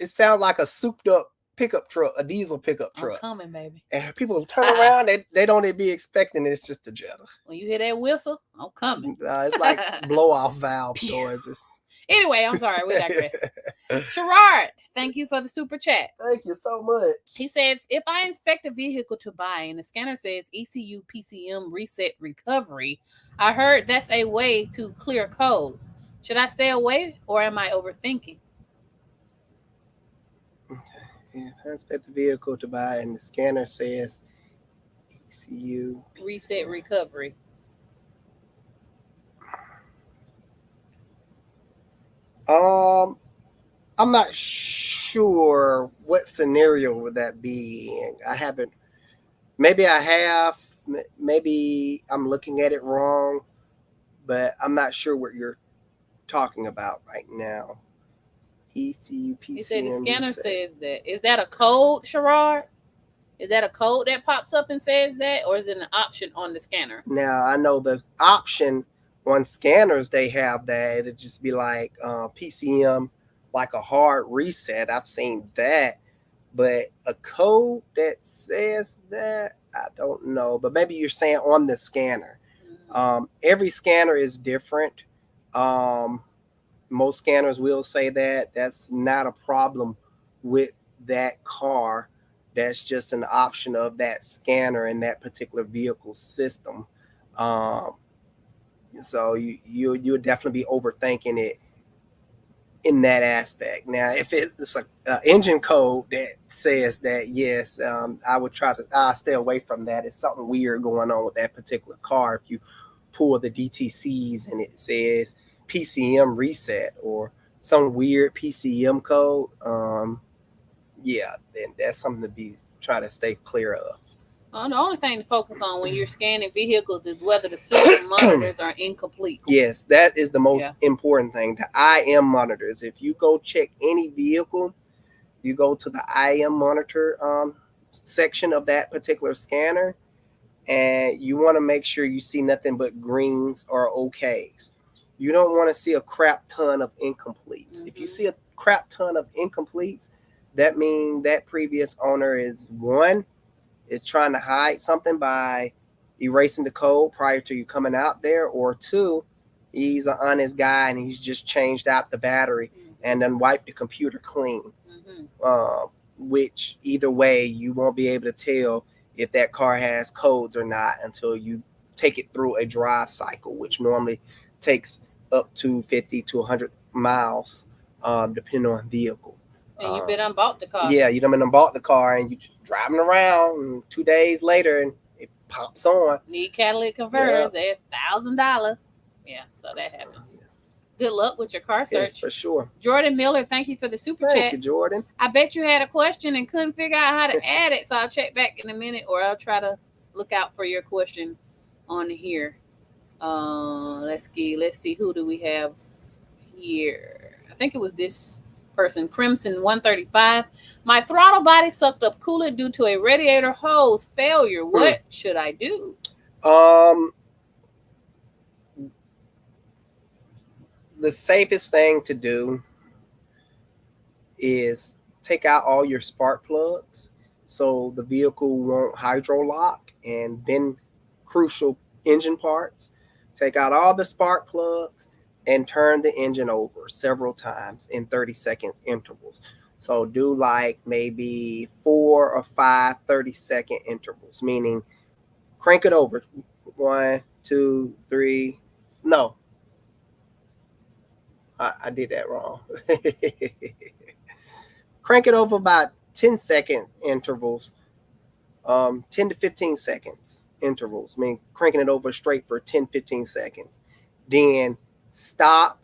[SPEAKER 2] sounds like a souped up pickup truck, a diesel pickup truck.
[SPEAKER 1] I'm coming, baby.
[SPEAKER 2] And people turn around, they don't even be expecting it. It's just a Jetta.
[SPEAKER 1] When you hear that whistle, I'm coming.
[SPEAKER 2] It's like blow off valve noises.
[SPEAKER 1] Anyway, I'm sorry, we digress. Gerard, thank you for the super chat.
[SPEAKER 2] Thank you so much.
[SPEAKER 1] He says, if I inspect a vehicle to buy and the scanner says ECU PCM reset recovery, I heard that's a way to clear codes. Should I stay away or am I overthinking?
[SPEAKER 2] Okay. If I inspect the vehicle to buy and the scanner says ECU PCM.
[SPEAKER 1] Reset recovery.
[SPEAKER 2] I'm not sure what scenario would that be. I haven't. Maybe I have. Maybe I'm looking at it wrong, but I'm not sure what you're talking about right now. ECU PCM.
[SPEAKER 1] You said the scanner says that. Is that a code, Gerard? Is that a code that pops up and says that, or is it an option on the scanner?
[SPEAKER 2] Now I know the option on scanners, they have that. It'd just be like PCM, like a hard reset. I've seen that, but a code that says that, I don't know. But maybe you're saying on the scanner. Every scanner is different. Most scanners will say that. That's not a problem with that car. That's just an option of that scanner in that particular vehicle system. So you would definitely be overthinking it in that aspect. Now, if it's an engine code that says that, yes, I would I'll stay away from that. It's something weird going on with that particular car. If you pull the DTCs and it says PCM reset or some weird PCM code, then that's something to try to stay clear of.
[SPEAKER 1] The only thing to focus on when you're scanning vehicles is whether the system monitors are incomplete.
[SPEAKER 2] Yes, that is the most important thing. The IM monitors. If you go check any vehicle, you go to the IM monitor section of that particular scanner, and you want to make sure you see nothing but greens or OKs. You don't want to see a crap ton of incompletes. If you see a crap ton of incompletes, that means that previous owner is trying to hide something by erasing the code prior to you coming out there, or two, he's an honest guy and he's just changed out the battery and then wiped the computer clean. Which either way, you won't be able to tell if that car has codes or not until you take it through a drive cycle, which normally takes up to 50 to 100 miles, depending on vehicle.
[SPEAKER 1] And you've been unbought the car.
[SPEAKER 2] Yeah, you done been unbought the car and you driving around, and 2 days later and it pops on.
[SPEAKER 1] Need catalytic converters. They're $1,000. Yeah, so that happens. Good luck with your car search.
[SPEAKER 2] Yes, for sure.
[SPEAKER 1] Jordan Miller, thank you for the super chat.
[SPEAKER 2] Thank you, Jordan.
[SPEAKER 1] I bet you had a question and couldn't figure out how to add it, so I'll check back in a minute, or I'll try to look out for your question on here. Let's see, who do we have here? I think it was this person, Crimson 135. My throttle body sucked up coolant due to a radiator hose failure. What should I do?
[SPEAKER 2] The safest thing to do is take out all your spark plugs so the vehicle won't hydro lock, and then crucial engine parts. Take out all the spark plugs and turn the engine over several times in 30 seconds intervals. So do like maybe 4 or 5 30-second intervals, meaning crank it over 1, 2, 3. No, I did that wrong. Crank it over about 10-second intervals, 10 to 15 seconds intervals. I mean, cranking it over straight for 10, 15 seconds. Then stop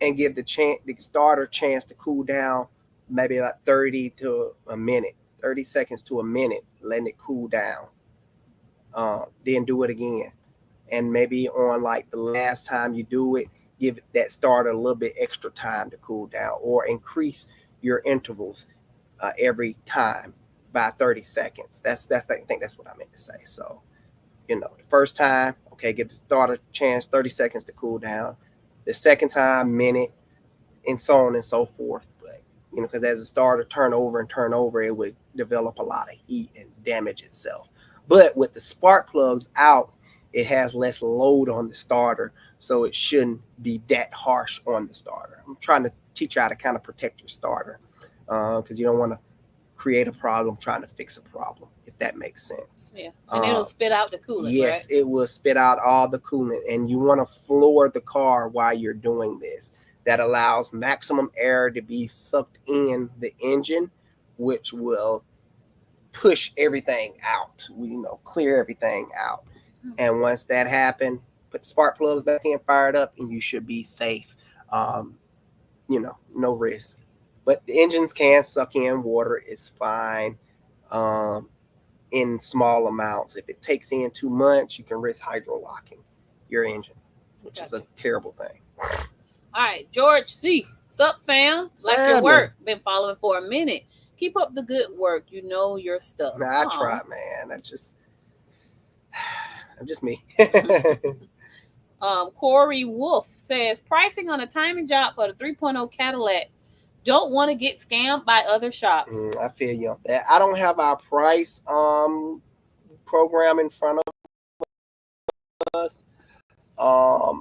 [SPEAKER 2] and give the starter chance to cool down, maybe like 30 to a minute, 30 seconds to a minute, letting it cool down. Then do it again. And maybe on like the last time you do it, give that starter a little bit extra time to cool down, or increase your intervals every time by 30 seconds. I think that's what I meant to say. So, the first time, okay, give the starter a chance, 30 seconds to cool down. The second time, minute, and so on and so forth. But, because as the starter turn over, it would develop a lot of heat and damage itself. But with the spark plugs out, it has less load on the starter, so it shouldn't be that harsh on the starter. I'm trying to teach you how to kind of protect your starter, because you don't want to create a problem trying to fix a problem, if that makes sense.
[SPEAKER 1] Yeah, and it'll spit out the coolant,
[SPEAKER 2] yes,
[SPEAKER 1] right?
[SPEAKER 2] It will spit out all the coolant, and you want to floor the car while you're doing this. That allows maximum air to be sucked in the engine, which will push everything out, clear everything out. And once that happens, put the spark plugs back in, fire it up, and you should be safe. No risk. But the engines can suck in water. It's fine in small amounts. If it takes in too much, you can risk hydrolocking your engine, which is a terrible thing.
[SPEAKER 1] All right, George C. Sup, fam? Like your work. Been following for a minute. Keep up the good work. You know your stuff.
[SPEAKER 2] I try, man. I'm just me.
[SPEAKER 1] Corey Wolf says, pricing on a timing job for the 3.0 Cadillac. Don't want to get scammed by other shops.
[SPEAKER 2] I feel you on that. I don't have our price program in front of us.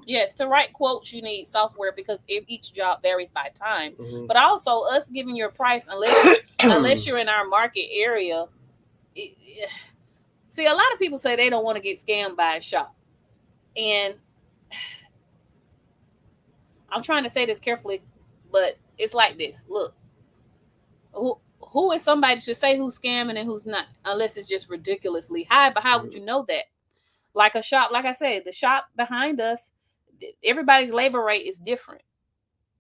[SPEAKER 1] Yes, to write quotes you need software because each job varies by time. But also us giving your price unless you're in our market area. See, a lot of people say they don't want to get scammed by a shop, and I'm trying to say this carefully, but it's like this. Look, who is somebody to say who's scamming and who's not, unless it's just ridiculously high. But how would you know that? Like a shop, like I said, the shop behind us, everybody's labor rate is different.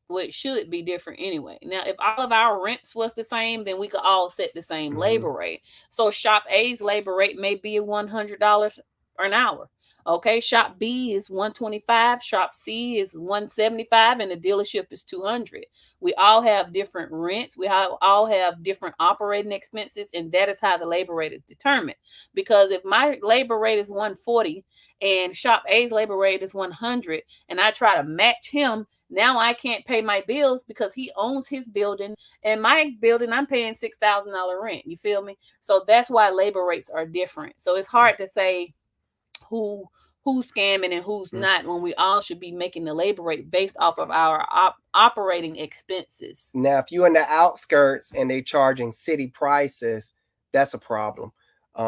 [SPEAKER 1] Well, it should be different anyway. Now, if all of our rents was the same, then we could all set the same labor rate. So shop A's labor rate may be $100 an hour. Okay, shop B is $125, shop C is $175, and the dealership is $200. We all have different rents. We all have different operating expenses, and that is how the labor rate is determined. Because if my labor rate is $140 and shop A's labor rate is $100, and I try to match him, now I can't pay my bills because he owns his building, and my building I'm paying $6,000 rent. You feel me? So that's why labor rates are different. So it's hard to say who's scamming and who's not when we all should be making the labor rate based off of our operating expenses.
[SPEAKER 2] Now, if you're in the outskirts and they charging city prices, that's a problem.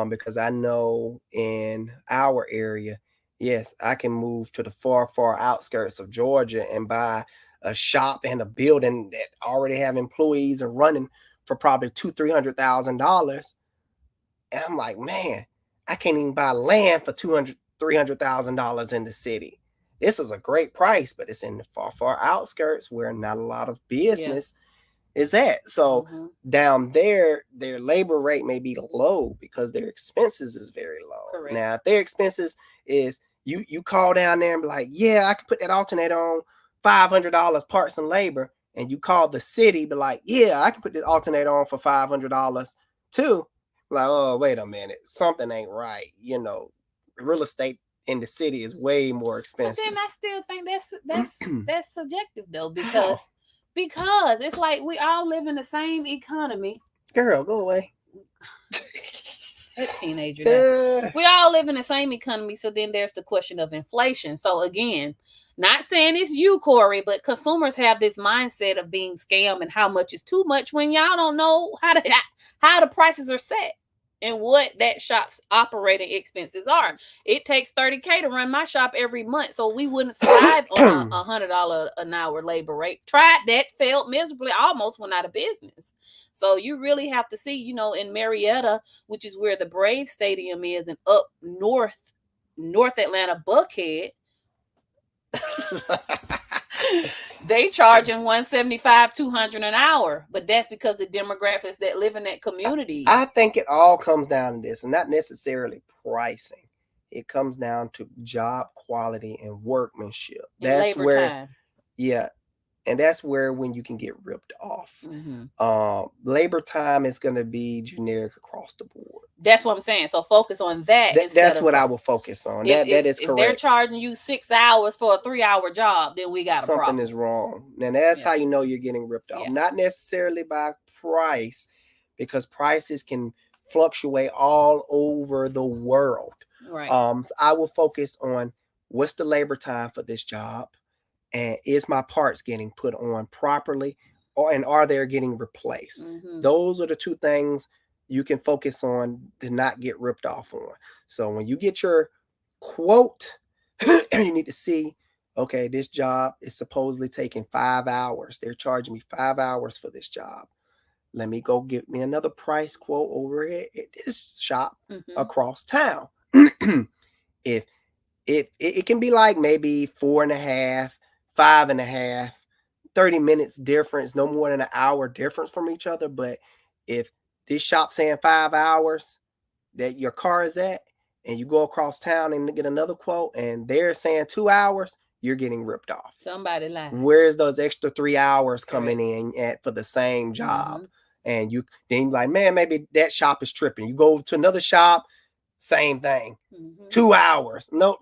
[SPEAKER 2] Because I know in our area, yes, I can move to the far outskirts of Georgia and buy a shop and a building that already have employees and running for probably $200,000-$300,000. And I'm like, man, I can't even buy land for $200,000-$300,000 in the city. This is a great price, but it's in the far outskirts where not a lot of business is at. So down there, their labor rate may be low because their expenses is very low.
[SPEAKER 1] Correct.
[SPEAKER 2] Now, if their expenses is you call down there and be like, yeah, I can put that alternator on $500 parts and labor, and you call the city, be like, yeah, I can put this alternator on for $500 too. Like, oh, wait a minute, something ain't right. Real estate in the city is way more expensive.
[SPEAKER 1] But then I still think that's subjective though, because it's like we all live in the same economy.
[SPEAKER 2] Girl, go away.
[SPEAKER 1] That teenager. We all live in the same economy, so then there's the question of inflation. So again, not saying it's you, Corey, but consumers have this mindset of being scammed and how much is too much when y'all don't know how the prices are set and what that shop's operating expenses are. It takes $30K to run my shop every month, so we wouldn't survive on a $100 an hour labor rate. Tried that, failed miserably, almost went out of business. So you really have to see, in Marietta, which is where the Braves Stadium is, and up North Atlanta, Buckhead, they charging $175, $200 an hour, but that's because the demographics that live in that community.
[SPEAKER 2] I think it all comes down to this, and not necessarily pricing. It comes down to job quality and workmanship.
[SPEAKER 1] And that's labor time.
[SPEAKER 2] Yeah, And that's where when you can get ripped off. Labor time is going to be generic across the board.
[SPEAKER 1] That's what I'm saying. So focus on that.
[SPEAKER 2] That's what I will focus on. That is correct.
[SPEAKER 1] If they're charging you 6 hours for a 3-hour job, then we got a problem.
[SPEAKER 2] Something is wrong. And that's how you know you're getting ripped off. Not necessarily by price, because prices can fluctuate all over the world.
[SPEAKER 1] Right.
[SPEAKER 2] So I will focus on what's the labor time for this job, and is my parts getting put on properly, and are they getting replaced? Those are the two things you can focus on to not get ripped off on. So when you get your quote, you need to see, okay, this job is supposedly taking 5 hours. They're charging me 5 hours for this job. Let me go get me another price quote over here at this shop across town. If it can be like maybe 4.5, 5.5, 30 minutes difference, no more than an hour difference from each other. But if this shop saying 5 hours that your car is at, and you go across town and get another quote, and they're saying 2 hours, you're getting ripped off.
[SPEAKER 1] Somebody lying.
[SPEAKER 2] Where's those extra 3 hours coming in at for the same job? And you then like, man, maybe that shop is tripping. You go to another shop, same thing. 2 hours. No,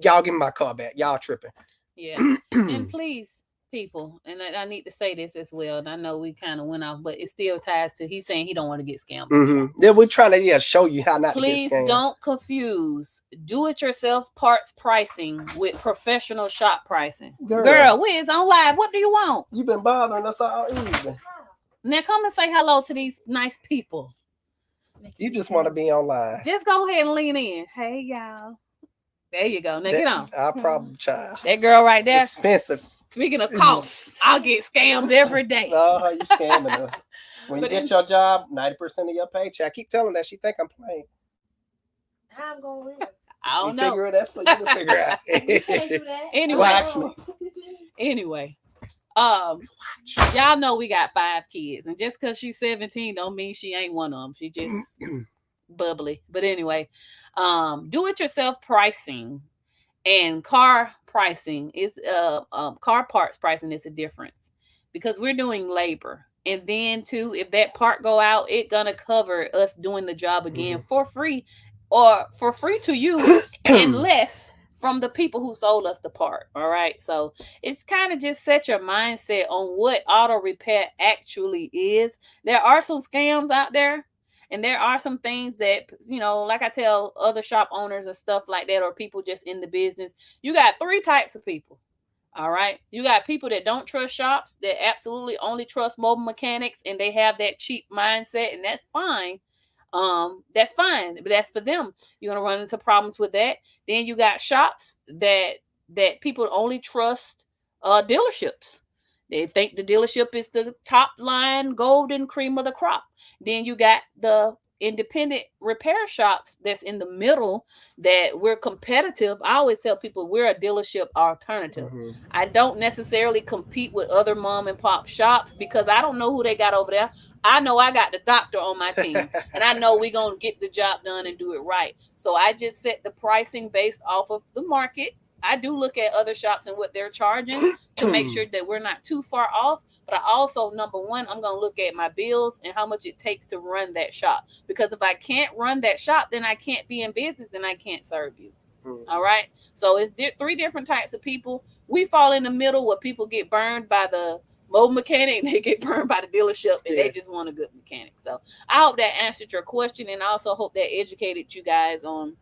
[SPEAKER 2] y'all give me my car back. Y'all tripping.
[SPEAKER 1] Yeah. And please, people, and I need to say this as well, and I know we kind of went off, but it still ties to, he's saying he don't want to get scammed.
[SPEAKER 2] Yeah, we're trying to show you how not to get scammed.
[SPEAKER 1] Please don't confuse do-it-yourself parts pricing with professional shop pricing. Girl, where's on live? What do you want?
[SPEAKER 2] You've been bothering us all evening.
[SPEAKER 1] Now come and say hello to these nice people.
[SPEAKER 2] You just want to be online.
[SPEAKER 1] Just go ahead and lean in. Hey, y'all. There you go. Now get on.
[SPEAKER 2] Our problem child.
[SPEAKER 1] That girl right there.
[SPEAKER 2] Expensive.
[SPEAKER 1] Speaking of costs, I'll get scammed every day.
[SPEAKER 2] Oh, you scamming us. When you get your job, 90% of your paycheck. I keep telling her that she think I'm playing.
[SPEAKER 3] How I'm gonna live?
[SPEAKER 1] I don't know.
[SPEAKER 2] Figure it out so you can figure it out.
[SPEAKER 3] You can't do that.
[SPEAKER 1] Anyway.
[SPEAKER 2] Watch me.
[SPEAKER 1] Anyway. Y'all know we got 5 kids, and just because she's 17 don't mean she ain't one of them. She just bubbly. But anyway, do-it-yourself pricing and car pricing is car parts pricing is a difference, because we're doing labor, and then too, if that part go out, it gonna cover us doing the job again for free, or for free to you and less from the people who sold us the part. All right. So it's kind of just set your mindset on what auto repair actually is. There are some scams out there, and there are some things that, like I tell other shop owners or stuff like that, or people just in the business, you got 3 types of people. All right. You got people that don't trust shops, that absolutely only trust mobile mechanics, and they have that cheap mindset, and that's fine. That's fine, but that's for them. You're gonna run into problems with that. Then you got shops that people only trust dealerships. They think the dealership is the top line golden cream of the crop. Then you got the independent repair shops that's in the middle, that we're competitive. I always tell people we're a dealership alternative. I don't necessarily compete with other mom and pop shops, because I don't know who they got over there. I know I got the doctor on my team, and I know we're going to get the job done and do it right. So I just set the pricing based off of the market. I do look at other shops and what they're charging to make sure that we're not too far off. But I also, number one, I'm going to look at my bills and how much it takes to run that shop. Because if I can't run that shop, then I can't be in business and I can't serve you. All right. So it's 3 different types of people. We fall in the middle where people get burned by the mobile mechanic, and they get burned by the dealership, and they just want a good mechanic. So I hope that answered your question, and I also hope that educated you guys on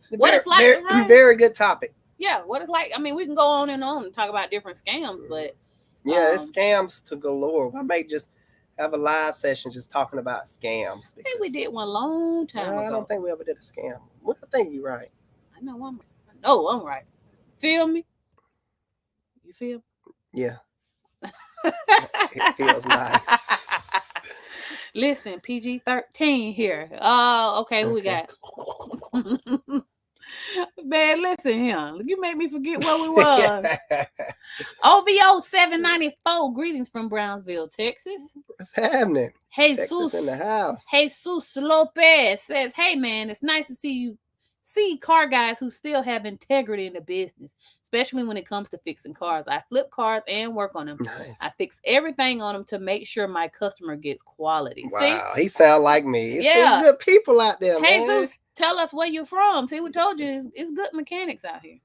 [SPEAKER 1] what it's like.
[SPEAKER 2] Very good topic.
[SPEAKER 1] Yeah, what it's like. I mean, we can go on and talk about different scams, but
[SPEAKER 2] it's scams to galore. I may just have a live session just talking about scams.
[SPEAKER 1] I think we did one long time ago.
[SPEAKER 2] I don't think we ever did a scam. Well, I think you're right.
[SPEAKER 1] I know I'm right. Feel me? You feel?
[SPEAKER 2] Yeah. It feels nice.
[SPEAKER 1] Listen, PG-13 here. Oh, okay. Who we got? Man, listen here. You made me forget where we was. OVO 794. Greetings from Brownsville, Texas.
[SPEAKER 2] What's happening?
[SPEAKER 1] Jesus
[SPEAKER 2] Texas in the house.
[SPEAKER 1] Jesus Lopez says, "Hey man, it's nice to see see car guys who still have integrity in the business, especially when it comes to fixing cars. I flip cars and work on them.
[SPEAKER 2] Nice.
[SPEAKER 1] I fix everything on them to make sure my customer gets quality.
[SPEAKER 2] Wow, he sound like me. It's
[SPEAKER 1] Yeah.
[SPEAKER 2] good people out there, man.
[SPEAKER 1] Jesus, tell us where you're from. See, we told you it's good mechanics out here.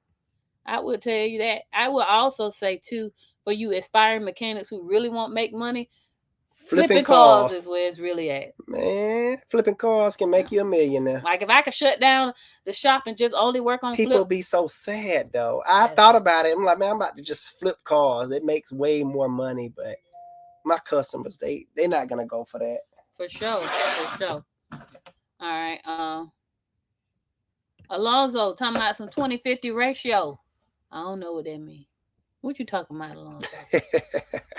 [SPEAKER 1] I would tell you that. I would also say too, for you aspiring mechanics who really want to make money, flipping cars is where it's really at.
[SPEAKER 2] Man, flipping cars can make you a millionaire.
[SPEAKER 1] Like if I could shut down the shop and just only work on
[SPEAKER 2] people be so sad though. I thought about it. I'm like, man, I'm about to just flip cars. It makes way more money, but my customers, they're not gonna go for that.
[SPEAKER 1] For sure. All right. Alonzo talking about some 20-50 ratio. I don't know what that means. What you talking about, Alonzo?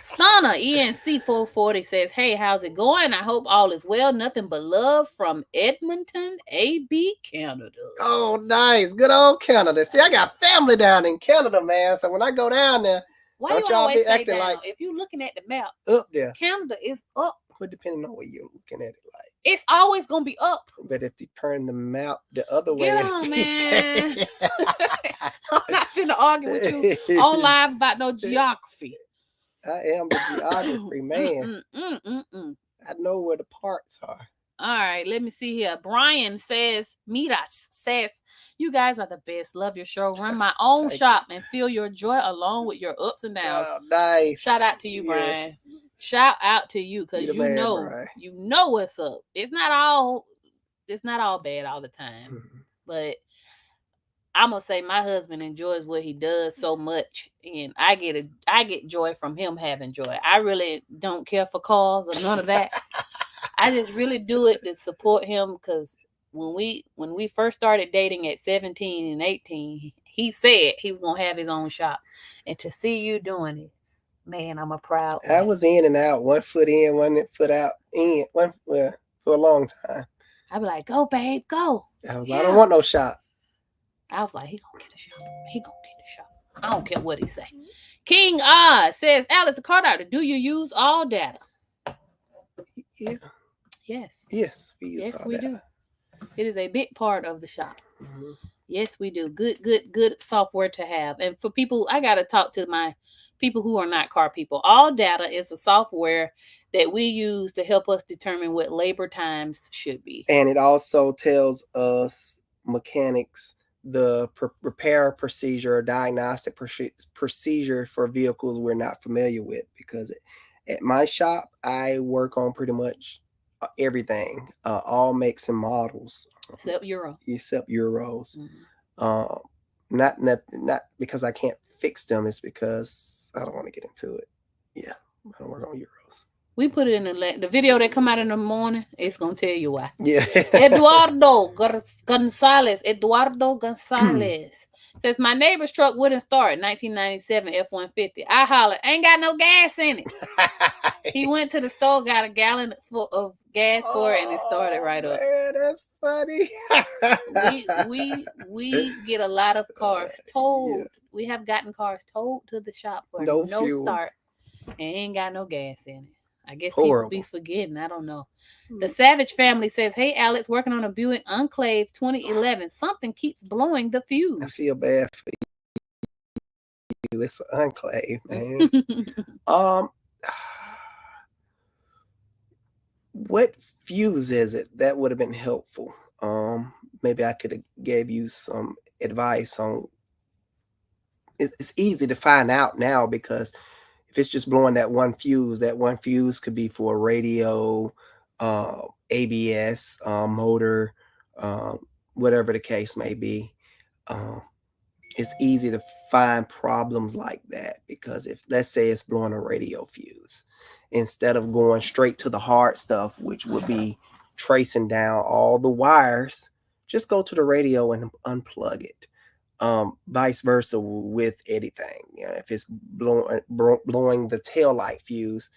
[SPEAKER 1] Stunner ENC 440 says, hey, how's it going? I hope all is well. Nothing but love from Edmonton, AB, Canada.
[SPEAKER 2] Oh, nice. Good old Canada. See, I got family down in Canada, man. So when I go down there,
[SPEAKER 1] why
[SPEAKER 2] don't
[SPEAKER 1] you
[SPEAKER 2] y'all
[SPEAKER 1] always
[SPEAKER 2] be
[SPEAKER 1] say
[SPEAKER 2] acting
[SPEAKER 1] down?
[SPEAKER 2] like
[SPEAKER 1] If you're looking at the map,
[SPEAKER 2] up there.
[SPEAKER 1] Canada is up.
[SPEAKER 2] Well, depending on what you're looking at it like.
[SPEAKER 1] It's always gonna be up.
[SPEAKER 2] But if you turn the map the other way,
[SPEAKER 1] get on, man. I'm not finna argue with you on live about no geography.
[SPEAKER 2] I am the geography man. I know where the parts are.
[SPEAKER 1] All right, let me see here. Brian says, Miras says, you guys are the best. Love your show. Run my own shop and feel your joy along with your ups and downs.
[SPEAKER 2] Oh, nice.
[SPEAKER 1] Shout out to you, Brian. Shout out to you because you know what's up. It's not all bad all the time. But I'm gonna say my husband enjoys what he does so much, and I get joy from him having joy. I really don't care for cars or none of that. I just really do it to support him because when we first started dating at 17 and 18, he said he was gonna have his own shop, and to see you doing it, man, I'm a proud
[SPEAKER 2] I was in and out, one foot in, one foot out, for a long time.
[SPEAKER 1] I'd be like, go, babe, go.
[SPEAKER 2] I don't want no shop.
[SPEAKER 1] I was like, he gonna get a shop. I don't care what he say. King Oz says, Alice, the car doctor, do you use all data?
[SPEAKER 2] Yeah.
[SPEAKER 1] Yes.
[SPEAKER 2] Yes, we use all
[SPEAKER 1] we
[SPEAKER 2] data.
[SPEAKER 1] do. It is a big part of the shop. Mm-hmm. Yes, we do. Good software to have. And for people, I got to talk to my people who are not car people. All data is a software that we use to help us determine what labor times should be.
[SPEAKER 2] And it also tells us mechanics the repair procedure or diagnostic procedure for vehicles we're not familiar with. Because at my shop, I work on pretty much everything, all makes and models.
[SPEAKER 1] Except Euro.
[SPEAKER 2] Euros. Mm-hmm. Not because I can't fix them. It's because I don't want to get into it. Yeah, I don't work on Euros.
[SPEAKER 1] We put it in the video that come out in the morning. It's gonna tell you why.
[SPEAKER 2] Yeah.
[SPEAKER 1] Eduardo Gonzalez says my neighbor's truck wouldn't start. 1997 F-150. I hollered, ain't got no gas in it. He went to the store, got a gallon full of gas for it, and it started right up.
[SPEAKER 2] Man, that's funny.
[SPEAKER 1] we get a lot of cars towed. Yeah. We have gotten cars towed to the shop for no start and ain't got no gas in it. I guess people be forgetting. I don't know. The Savage family says, hey, Alex, working on a Buick Enclave 2011. Something keeps blowing the fuse.
[SPEAKER 2] I feel bad for you. It's an Enclave, man. What fuse is it? That would have been helpful. Maybe I could have gave you some advice on. It's easy to find out now because if it's just blowing that one fuse could be for a radio, ABS, motor, whatever the case may be. It's easy to find problems like that because if, let's say it's blowing a radio fuse, instead of going straight to the hard stuff, which would be tracing down all the wires, just go to the radio and unplug it. Vice versa with anything. If it's blowing the taillight fuse,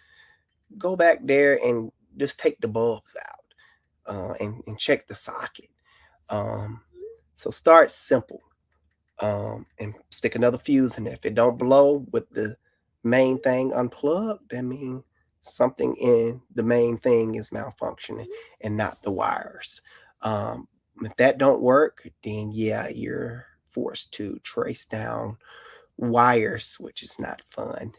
[SPEAKER 2] go back there and just take the bulbs out and check the socket. So start simple and stick another fuse in there. If it don't blow with the main thing unplugged, that means something in the main thing is malfunctioning and not the wires. If that don't work, then yeah, you're forced to trace down wires, which is not fun.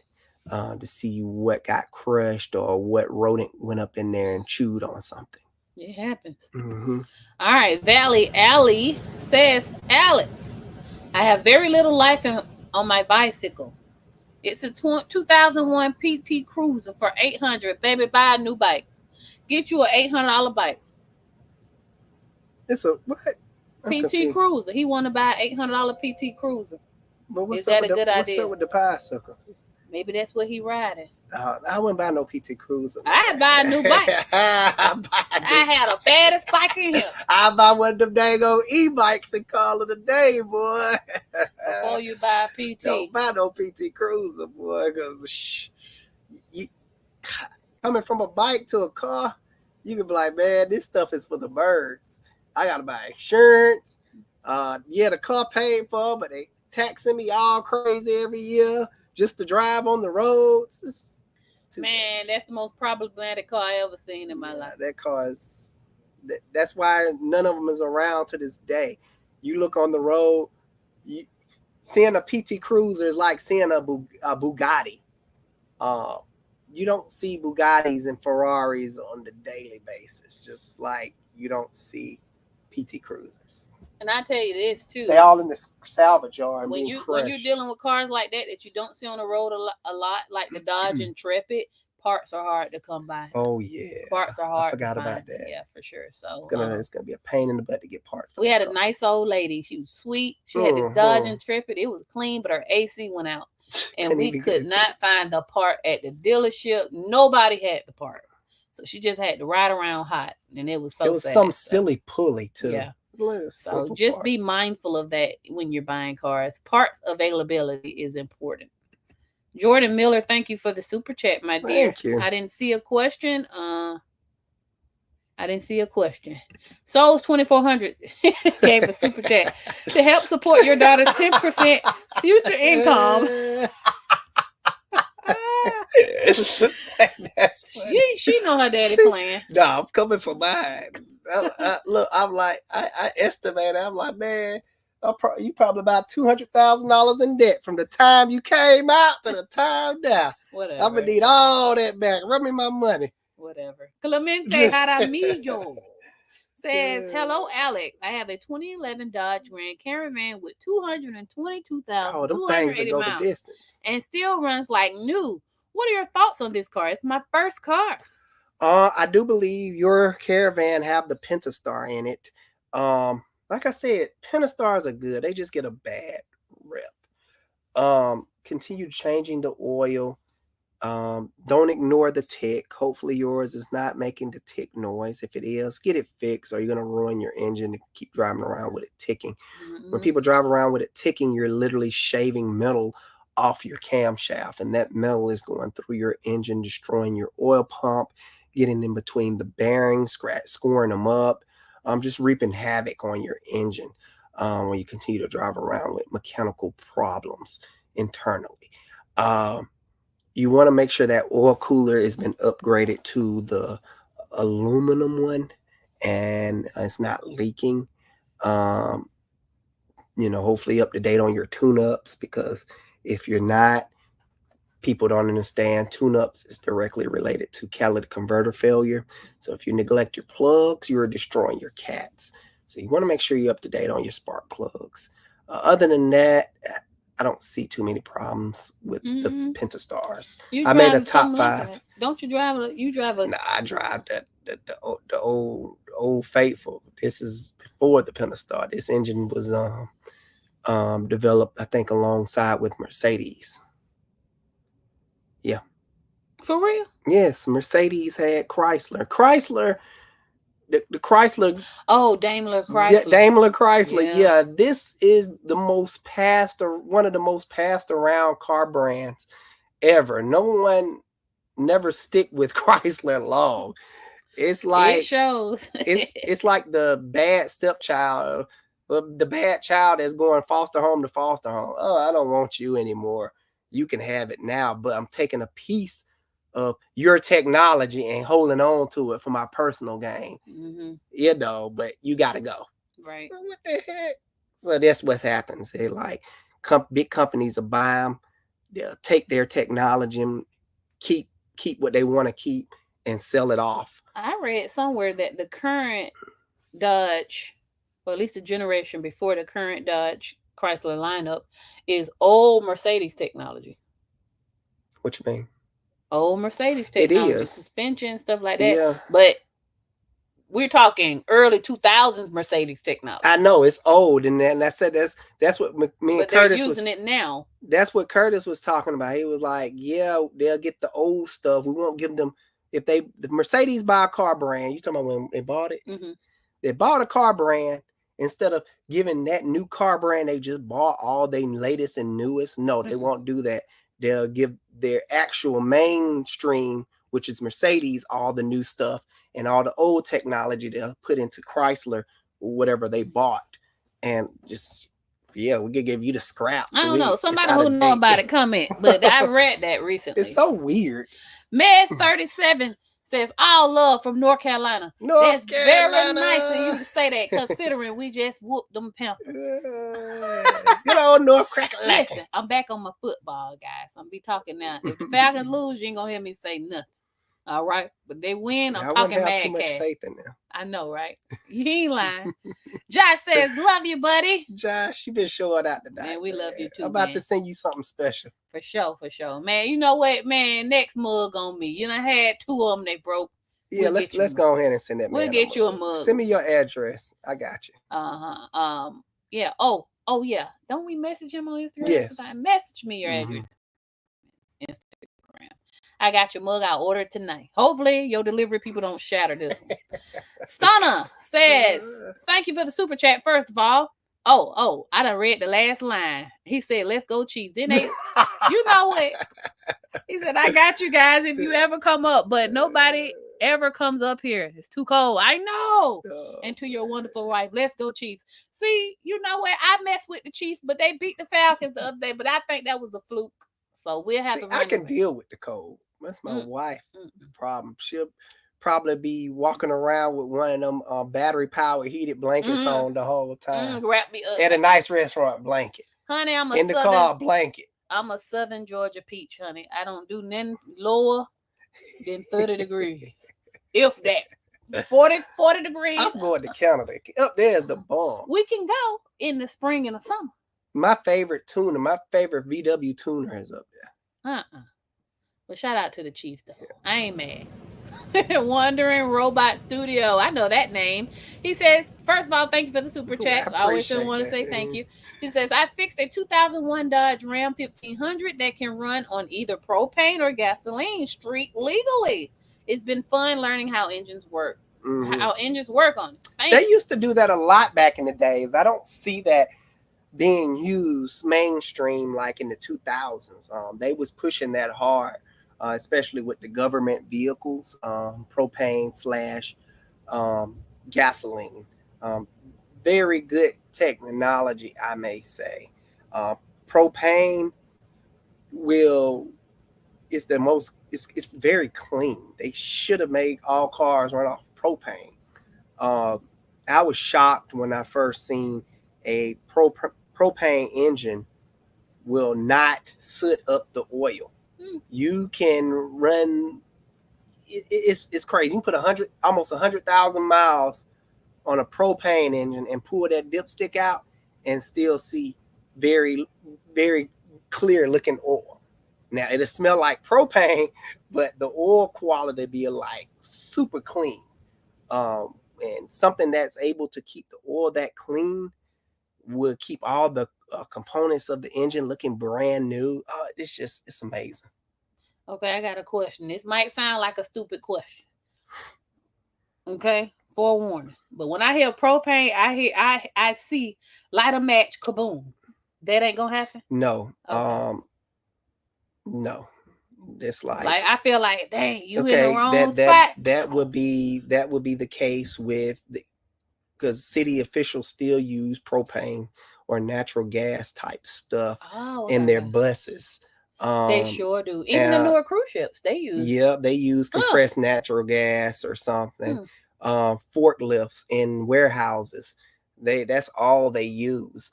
[SPEAKER 2] To see what got crushed or what rodent went up in there and chewed on something.
[SPEAKER 1] It happens.
[SPEAKER 2] Mm-hmm.
[SPEAKER 1] All right, Valley Alley says, Alex, I have very little life on my bicycle. It's a 2001 PT Cruiser for $800. Baby, buy a new bike. Get you an $800 bike.
[SPEAKER 2] It's a what? I'm
[SPEAKER 1] PT
[SPEAKER 2] confused.
[SPEAKER 1] Cruiser. He want to buy an $800 PT Cruiser.
[SPEAKER 2] But
[SPEAKER 1] Is that a good
[SPEAKER 2] what's
[SPEAKER 1] idea?
[SPEAKER 2] up with the bicycle?
[SPEAKER 1] Maybe that's what he riding.
[SPEAKER 2] I wouldn't buy no PT Cruiser.
[SPEAKER 1] I'd buy a new bike. I had a baddest bike in here.
[SPEAKER 2] I buy one of them dang old e-bikes and call it a day, boy.
[SPEAKER 1] Before you buy a PT.
[SPEAKER 2] Don't buy no PT Cruiser, boy, because you coming from a bike to a car, you can be like, man, this stuff is for the birds. I gotta buy insurance. Yeah, the car paid for, but they taxing me all crazy every year just to drive on the roads. It's too
[SPEAKER 1] Man, that's the most problematic car I ever seen in my life.
[SPEAKER 2] That car is. That's why none of them is around to this day. You look on the road, seeing a PT Cruiser is like seeing a Bugatti. You don't see Bugattis and Ferraris on the daily basis, just like you don't see PT Cruisers.
[SPEAKER 1] And I tell you this too.
[SPEAKER 2] They all in the salvage yard.
[SPEAKER 1] When you're dealing with cars like that you don't see on the road a lot, like the Dodge Intrepid, parts are hard to come by.
[SPEAKER 2] Oh yeah,
[SPEAKER 1] parts are hard.
[SPEAKER 2] I forgot
[SPEAKER 1] to find.
[SPEAKER 2] about that.
[SPEAKER 1] Yeah, for sure. So
[SPEAKER 2] it's gonna be a pain in the butt to get parts.
[SPEAKER 1] We had a nice old lady. She was sweet. She had this Dodge Intrepid. It was clean, but her AC went out, and we could not find the part at the dealership. Nobody had the part, so she just had to ride around hot, and it was so. It was sad,
[SPEAKER 2] some silly pulley too.
[SPEAKER 1] Yeah. So just be mindful of that when you're buying cars. Parts availability is important. Jordan Miller, thank you for the super chat, my dear.
[SPEAKER 2] Thank you.
[SPEAKER 1] I didn't see a question. Souls 2400 gave a super chat to help support your daughter's 10% future income. She know her daddy playing.
[SPEAKER 2] No, I'm coming for mine. Look, I'm like, I estimate. I'm like, man, you probably about $200,000 in debt from the time you came out to the time now.
[SPEAKER 1] Whatever.
[SPEAKER 2] I'm gonna need all that back. Run me my money.
[SPEAKER 1] Whatever. Clemente Jaramillo says, hello, Alex. I have a 2011 Dodge Grand Caravan with 222,280 miles
[SPEAKER 2] the distance.
[SPEAKER 1] And still runs like new. What are your thoughts on this car? It's my first car.
[SPEAKER 2] I do believe your Caravan have the Pentastar in it. Like I said, Pentastars are good. They just get a bad rep. Continue changing the oil. Don't ignore the tick. Hopefully yours is not making the tick noise. If it is, get it fixed, or you're gonna ruin your engine and keep driving around with it ticking. Mm-hmm. When people drive around with it ticking, you're literally shaving metal off your camshaft, and that metal is going through your engine, destroying your oil pump, getting in between the bearings, scoring them up, just reaping havoc on your engine when you continue to drive around with mechanical problems internally. You want to make sure that oil cooler has been upgraded to the aluminum one and it's not leaking. Hopefully up to date on your tune-ups, because if you're not, people don't understand tune-ups is directly related to catalytic converter failure. So if you neglect your plugs, you're destroying your cats. So you want to make sure you're up to date on your spark plugs. Other than that, I don't see too many problems with the Pentastars. I made a top 5.
[SPEAKER 1] Like don't you drive a? You drive a?
[SPEAKER 2] No, I drive the old faithful. This is before the Pentastar. This engine was developed, I think, alongside with Mercedes. Yeah.
[SPEAKER 1] For real?
[SPEAKER 2] Yes, Mercedes had Chrysler. The Chrysler.
[SPEAKER 1] Oh, Daimler Chrysler.
[SPEAKER 2] Daimler Chrysler. Yeah, this is one of the most passed around car brands ever. No one never stick with Chrysler long. It's like
[SPEAKER 1] it shows.
[SPEAKER 2] it's like the bad stepchild, the bad child that's going foster home to foster home. Oh, I don't want you anymore. You can have it now, but I'm taking a piece of your technology and holding on to it for my personal gain.
[SPEAKER 1] Mm-hmm.
[SPEAKER 2] But you got to go.
[SPEAKER 1] Right.
[SPEAKER 2] What the heck? So that's what happens. They like big companies will buy them. They'll take their technology and keep what they want to keep and sell it off.
[SPEAKER 1] I read somewhere that the current Dodge, or at least the generation before the current Dodge Chrysler lineup, is old Mercedes technology.
[SPEAKER 2] What you mean?
[SPEAKER 1] Old Mercedes
[SPEAKER 2] It
[SPEAKER 1] technology,
[SPEAKER 2] is.
[SPEAKER 1] suspension, stuff like that.
[SPEAKER 2] Yeah.
[SPEAKER 1] But we're talking early 2000s Mercedes technology.
[SPEAKER 2] I know it's old, and I said that's what me and
[SPEAKER 1] But
[SPEAKER 2] Curtis
[SPEAKER 1] they're using it now.
[SPEAKER 2] That's what Curtis was talking about. He was like, "Yeah, they'll get the old stuff. We won't give them if the Mercedes buy a car brand. You talking about when they bought it?
[SPEAKER 1] Mm-hmm.
[SPEAKER 2] They bought a car brand instead of giving that new car brand. They just bought all their latest and newest. No, they won't do that. They'll give their actual mainstream, which is Mercedes, all the new stuff, and all the old technology they'll put into Chrysler, whatever they bought, and just." Yeah, we could give you the scraps.
[SPEAKER 1] I don't know. Somebody who know about it comment, but I read that recently.
[SPEAKER 2] It's so weird.
[SPEAKER 1] Mez37 says, all love from North Carolina. That's very nice of you to say that, considering we just whooped them Panthers.
[SPEAKER 2] Good old North Carolina.
[SPEAKER 1] Listen, I'm back on my football, guys. I'm be talking now. If the Falcons lose, you ain't gonna hear me say nothing. All right, but they win. I'm talking mad
[SPEAKER 2] too much
[SPEAKER 1] cash.
[SPEAKER 2] Faith in them.
[SPEAKER 1] I know, right? You ain't lying. Josh says, "Love you, buddy."
[SPEAKER 2] Josh, you been showing out tonight.
[SPEAKER 1] Man, we love you too.
[SPEAKER 2] I'm about to send you something special.
[SPEAKER 1] For sure, man. You know what, man? Next mug on me. You done had 2 of them. They broke.
[SPEAKER 2] Yeah, let's go ahead and send that.
[SPEAKER 1] We'll get you a mug.
[SPEAKER 2] Send me your address. I got you.
[SPEAKER 1] Yeah. Oh yeah. Don't we message him on Instagram?
[SPEAKER 2] Yes.
[SPEAKER 1] Message me your address. Instagram. I got your mug. I'll order it tonight. Hopefully, your delivery people don't shatter this one. Stunner says, "Thank you for the super chat. First of all, oh, I done read the last line. He said, 'Let's go Chiefs.' Didn't they? You know what? He said, 'I got you guys if you ever come up, but nobody ever comes up here. It's too cold.' I know. And to your wonderful wife, let's go Chiefs. See, you know what? I messed with the Chiefs, but they beat the Falcons the other day. But I think that was a fluke. So we'll have to.
[SPEAKER 2] I can deal with the cold. That's my wife. The problem. She'll probably be walking around with one of them battery powered heated blankets on the whole time.
[SPEAKER 1] Wrap me up
[SPEAKER 2] at a nice restaurant blanket.
[SPEAKER 1] Honey, I'm
[SPEAKER 2] in the car blanket.
[SPEAKER 1] I'm a Southern Georgia peach, honey. I don't do nothing lower than 30 degrees. If that. 40 degrees.
[SPEAKER 2] I'm going to Canada. Up there's the bomb.
[SPEAKER 1] We can go in the spring and the summer.
[SPEAKER 2] My favorite tuner, my favorite VW tuner is up there.
[SPEAKER 1] Well, shout out to the Chiefs, though. I ain't mad. Wandering Robot Studio. I know that name. He says, first of all, thank you for the super chat. I always want to say thank you. He says, I fixed a 2001 Dodge Ram 1500 that can run on either propane or gasoline street legally. It's been fun learning how engines work. How engines work on it. Thanks.
[SPEAKER 2] They used to do that a lot back in the days. I don't see that being used mainstream like in the 2000s. They was pushing that hard. Especially with the government vehicles, propane / gasoline. Very good technology, I may say. Propane it's very clean. They should have made all cars run off propane. I was shocked when I first seen a propane engine will not soot up the oil. You can run. It's crazy. You can put almost 100,000 miles on a propane engine and pull that dipstick out and still see very, very clear looking oil. Now it'll smell like propane, but the oil quality be like super clean. And something that's able to keep the oil that clean will keep all the components of the engine looking brand new. It's amazing.
[SPEAKER 1] Okay, I got a question. This might sound like a stupid question. Okay, forewarning. But when I hear propane, I see light a match, kaboom. That ain't gonna happen?
[SPEAKER 2] No.
[SPEAKER 1] Okay.
[SPEAKER 2] No. It's like
[SPEAKER 1] I feel like, dang, you in the wrong spot.
[SPEAKER 2] That would be the case with because city officials still use propane or natural gas type stuff in their buses.
[SPEAKER 1] They sure do. Even the newer cruise ships, they use.
[SPEAKER 2] Yeah, they use compressed natural gas or something. Forklifts in warehouses, That's all they use.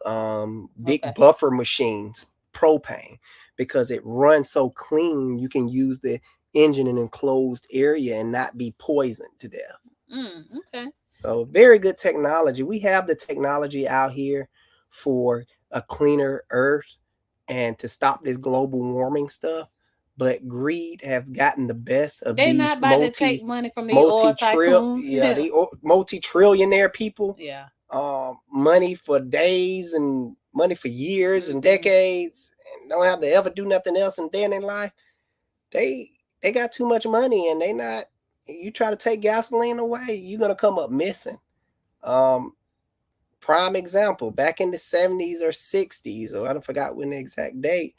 [SPEAKER 2] Big
[SPEAKER 1] Okay.
[SPEAKER 2] buffer machines, propane, because it runs so clean. You can use the engine in an enclosed area and not be poisoned to death.
[SPEAKER 1] Okay.
[SPEAKER 2] So very good technology. We have the technology out here for a cleaner earth and to stop this global warming stuff. But greed has gotten the best of
[SPEAKER 1] They not
[SPEAKER 2] these
[SPEAKER 1] about to take money from the oil tycoons.
[SPEAKER 2] the multi-trillionaire people.
[SPEAKER 1] Yeah.
[SPEAKER 2] Money for days and money for years and
[SPEAKER 1] Mm-hmm.
[SPEAKER 2] decades, and don't have to ever do nothing else in day in their life. They got too much money, and they not. You try to take gasoline away, you're gonna come up missing. Prime example, back in the 70s or 60s, or I don't forgot when the exact date,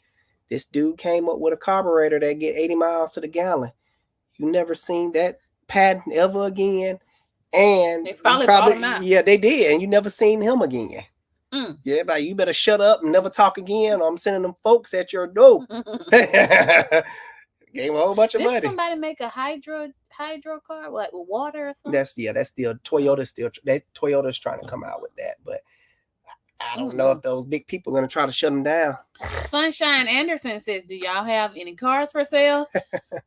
[SPEAKER 2] this dude came up with a carburetor that get 80 miles to the gallon. You never seen that patent ever again. And
[SPEAKER 1] they probably bought him out.
[SPEAKER 2] Yeah, they did, and you never seen him again. Yeah, like, you better shut up and never talk again, or I'm sending them folks at your door. Gave him a whole bunch of money.
[SPEAKER 1] Did somebody make a hydro car, like with water or something?
[SPEAKER 2] That's still Toyota's trying to come out with that, but I don't know if those big people are gonna try to shut them down.
[SPEAKER 1] Sunshine Anderson says, "Do y'all have any cars for sale?"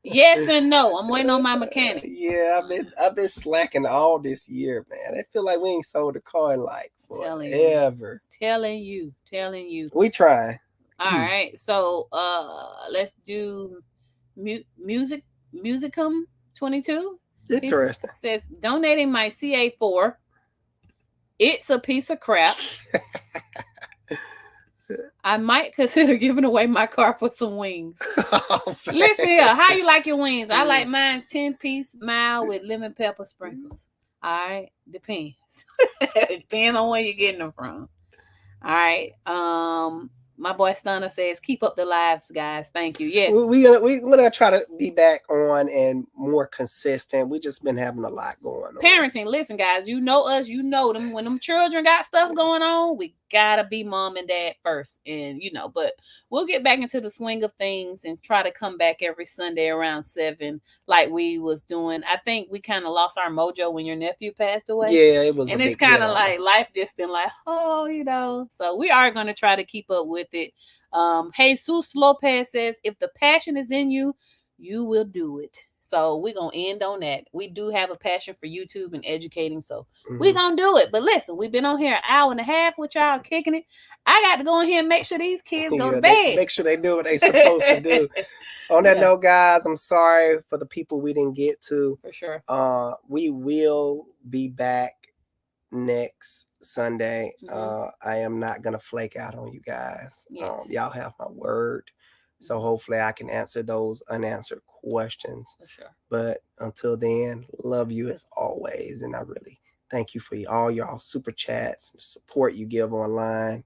[SPEAKER 1] Yes and no. I'm waiting on my mechanic.
[SPEAKER 2] Yeah, I've been slacking all this year, man. I feel like we ain't sold a car in like forever.
[SPEAKER 1] Telling you.
[SPEAKER 2] We trying.
[SPEAKER 1] All right, so let's do Musicum 22.
[SPEAKER 2] Interesting.
[SPEAKER 1] He says donating my CA4. It's a piece of crap. I might consider giving away my car for some wings. Listen here, how you like your wings? I like mine 10-piece mild with lemon pepper sprinkles. All right, depends. Depends on where you're getting them from. All right. My boy Stunner says, "Keep up the lives, guys. Thank you." Yes,
[SPEAKER 2] we're gonna try to be back on and more consistent. We just been having a lot going on.
[SPEAKER 1] Parenting. Listen, guys, you know us. You know them. When them children got stuff going on, we gotta be mom and dad first, and but we'll get back into the swing of things and try to come back every Sunday around 7, like we was doing. I think we kind of lost our mojo when your nephew passed away.
[SPEAKER 2] Yeah, it was,
[SPEAKER 1] and it's kind of like life just been like, So we are gonna try to keep up with it. Jesus Lopez says, "If the passion is in you, you will do it." So we're going to end on that. We do have a passion for YouTube and educating, so we're going to do it. But listen, we've been on here an hour and a half with y'all kicking it. I got to go in here and make sure these kids go to bed.
[SPEAKER 2] Make sure they do what they're supposed to do. On that note, guys, I'm sorry for the people we didn't get to.
[SPEAKER 1] For sure.
[SPEAKER 2] We will be back next Sunday. I am not going to flake out on you guys. Yes. Y'all have my word. So hopefully I can answer those unanswered questions.
[SPEAKER 1] For sure.
[SPEAKER 2] But until then, love you as always. And I really thank you for all y'all super chats and support you give online.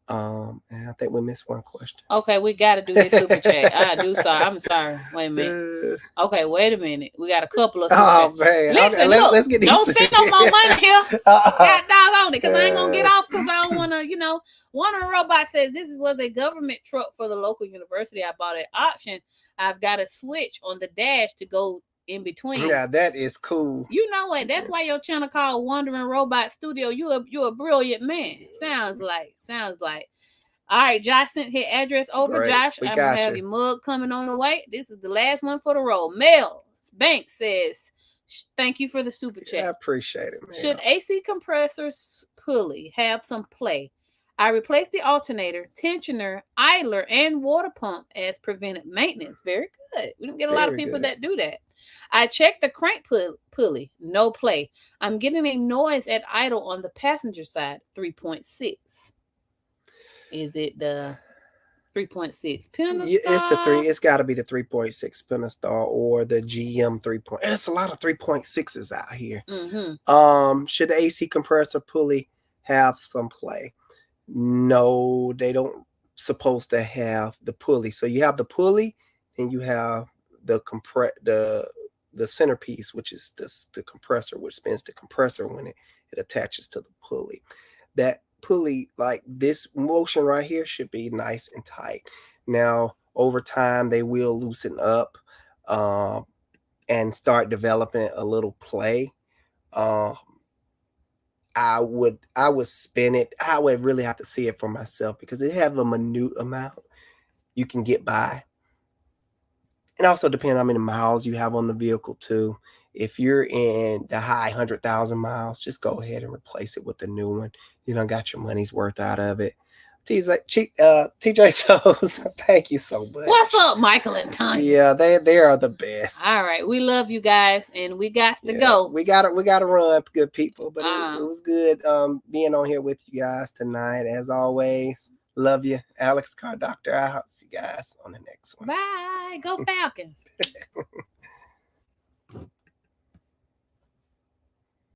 [SPEAKER 2] And I think we missed one question.
[SPEAKER 1] Okay, we got to do this super chat. I'm sorry. Wait a minute. Okay, wait a minute. We got a couple of super chats.
[SPEAKER 2] Man.
[SPEAKER 1] Listen,
[SPEAKER 2] okay,
[SPEAKER 1] look,
[SPEAKER 2] let's get these.
[SPEAKER 1] Don't send no more money here. Got dog on it, because I ain't going to get off because I don't want to, One of the robots says, "This was a government truck for the local university I bought at auction. I've got a switch on the dash to go in between."
[SPEAKER 2] Yeah, that is cool.
[SPEAKER 1] You know what? That's why your channel called Wandering Robot Studio. You a brilliant man. Sounds like. All right, Josh sent his address over. Great. Josh, I'm gonna have your mug coming on the way. This is the last one for the roll. Mel Banks says, "Thank you for the super chat.
[SPEAKER 2] I appreciate it, man.
[SPEAKER 1] Should AC compressors pulley have some play? I replaced the alternator, tensioner, idler, and water pump as preventive maintenance." Very good. We don't get a lot of people that do that. "I checked the crank pulley. No play. I'm getting a noise at idle on the passenger side, 3.6. Is it the 3.6 Pentastar?
[SPEAKER 2] It's the 3. It's got to be the 3.6 Pentastar or the GM 3. It's a lot of 3.6s out here. Should the AC compressor pulley have some play? No, they don't supposed to have the pulley. So you have the pulley, and you have the centerpiece, which is the compressor, which spins the compressor when it attaches to the pulley. That pulley, like this motion right here, should be nice and tight. Now, over time, they will loosen up and start developing a little play. I would spin it. I would really have to see it for myself because it have a minute amount you can get by. And also depending on how many miles you have on the vehicle too. If you're in the high 100,000 miles, just go ahead and replace it with a new one. You done got your money's worth out of it. TJ Souls, thank you so much.
[SPEAKER 1] What's up, Michael and Tanya?
[SPEAKER 2] Yeah, they are the best.
[SPEAKER 1] All right, we love you guys, and we got to go.
[SPEAKER 2] We got to run, good people. But it was good being on here with you guys tonight. As always, love you, Alex Car Doctor. I'll see you guys on the next one.
[SPEAKER 1] Bye. Go Falcons.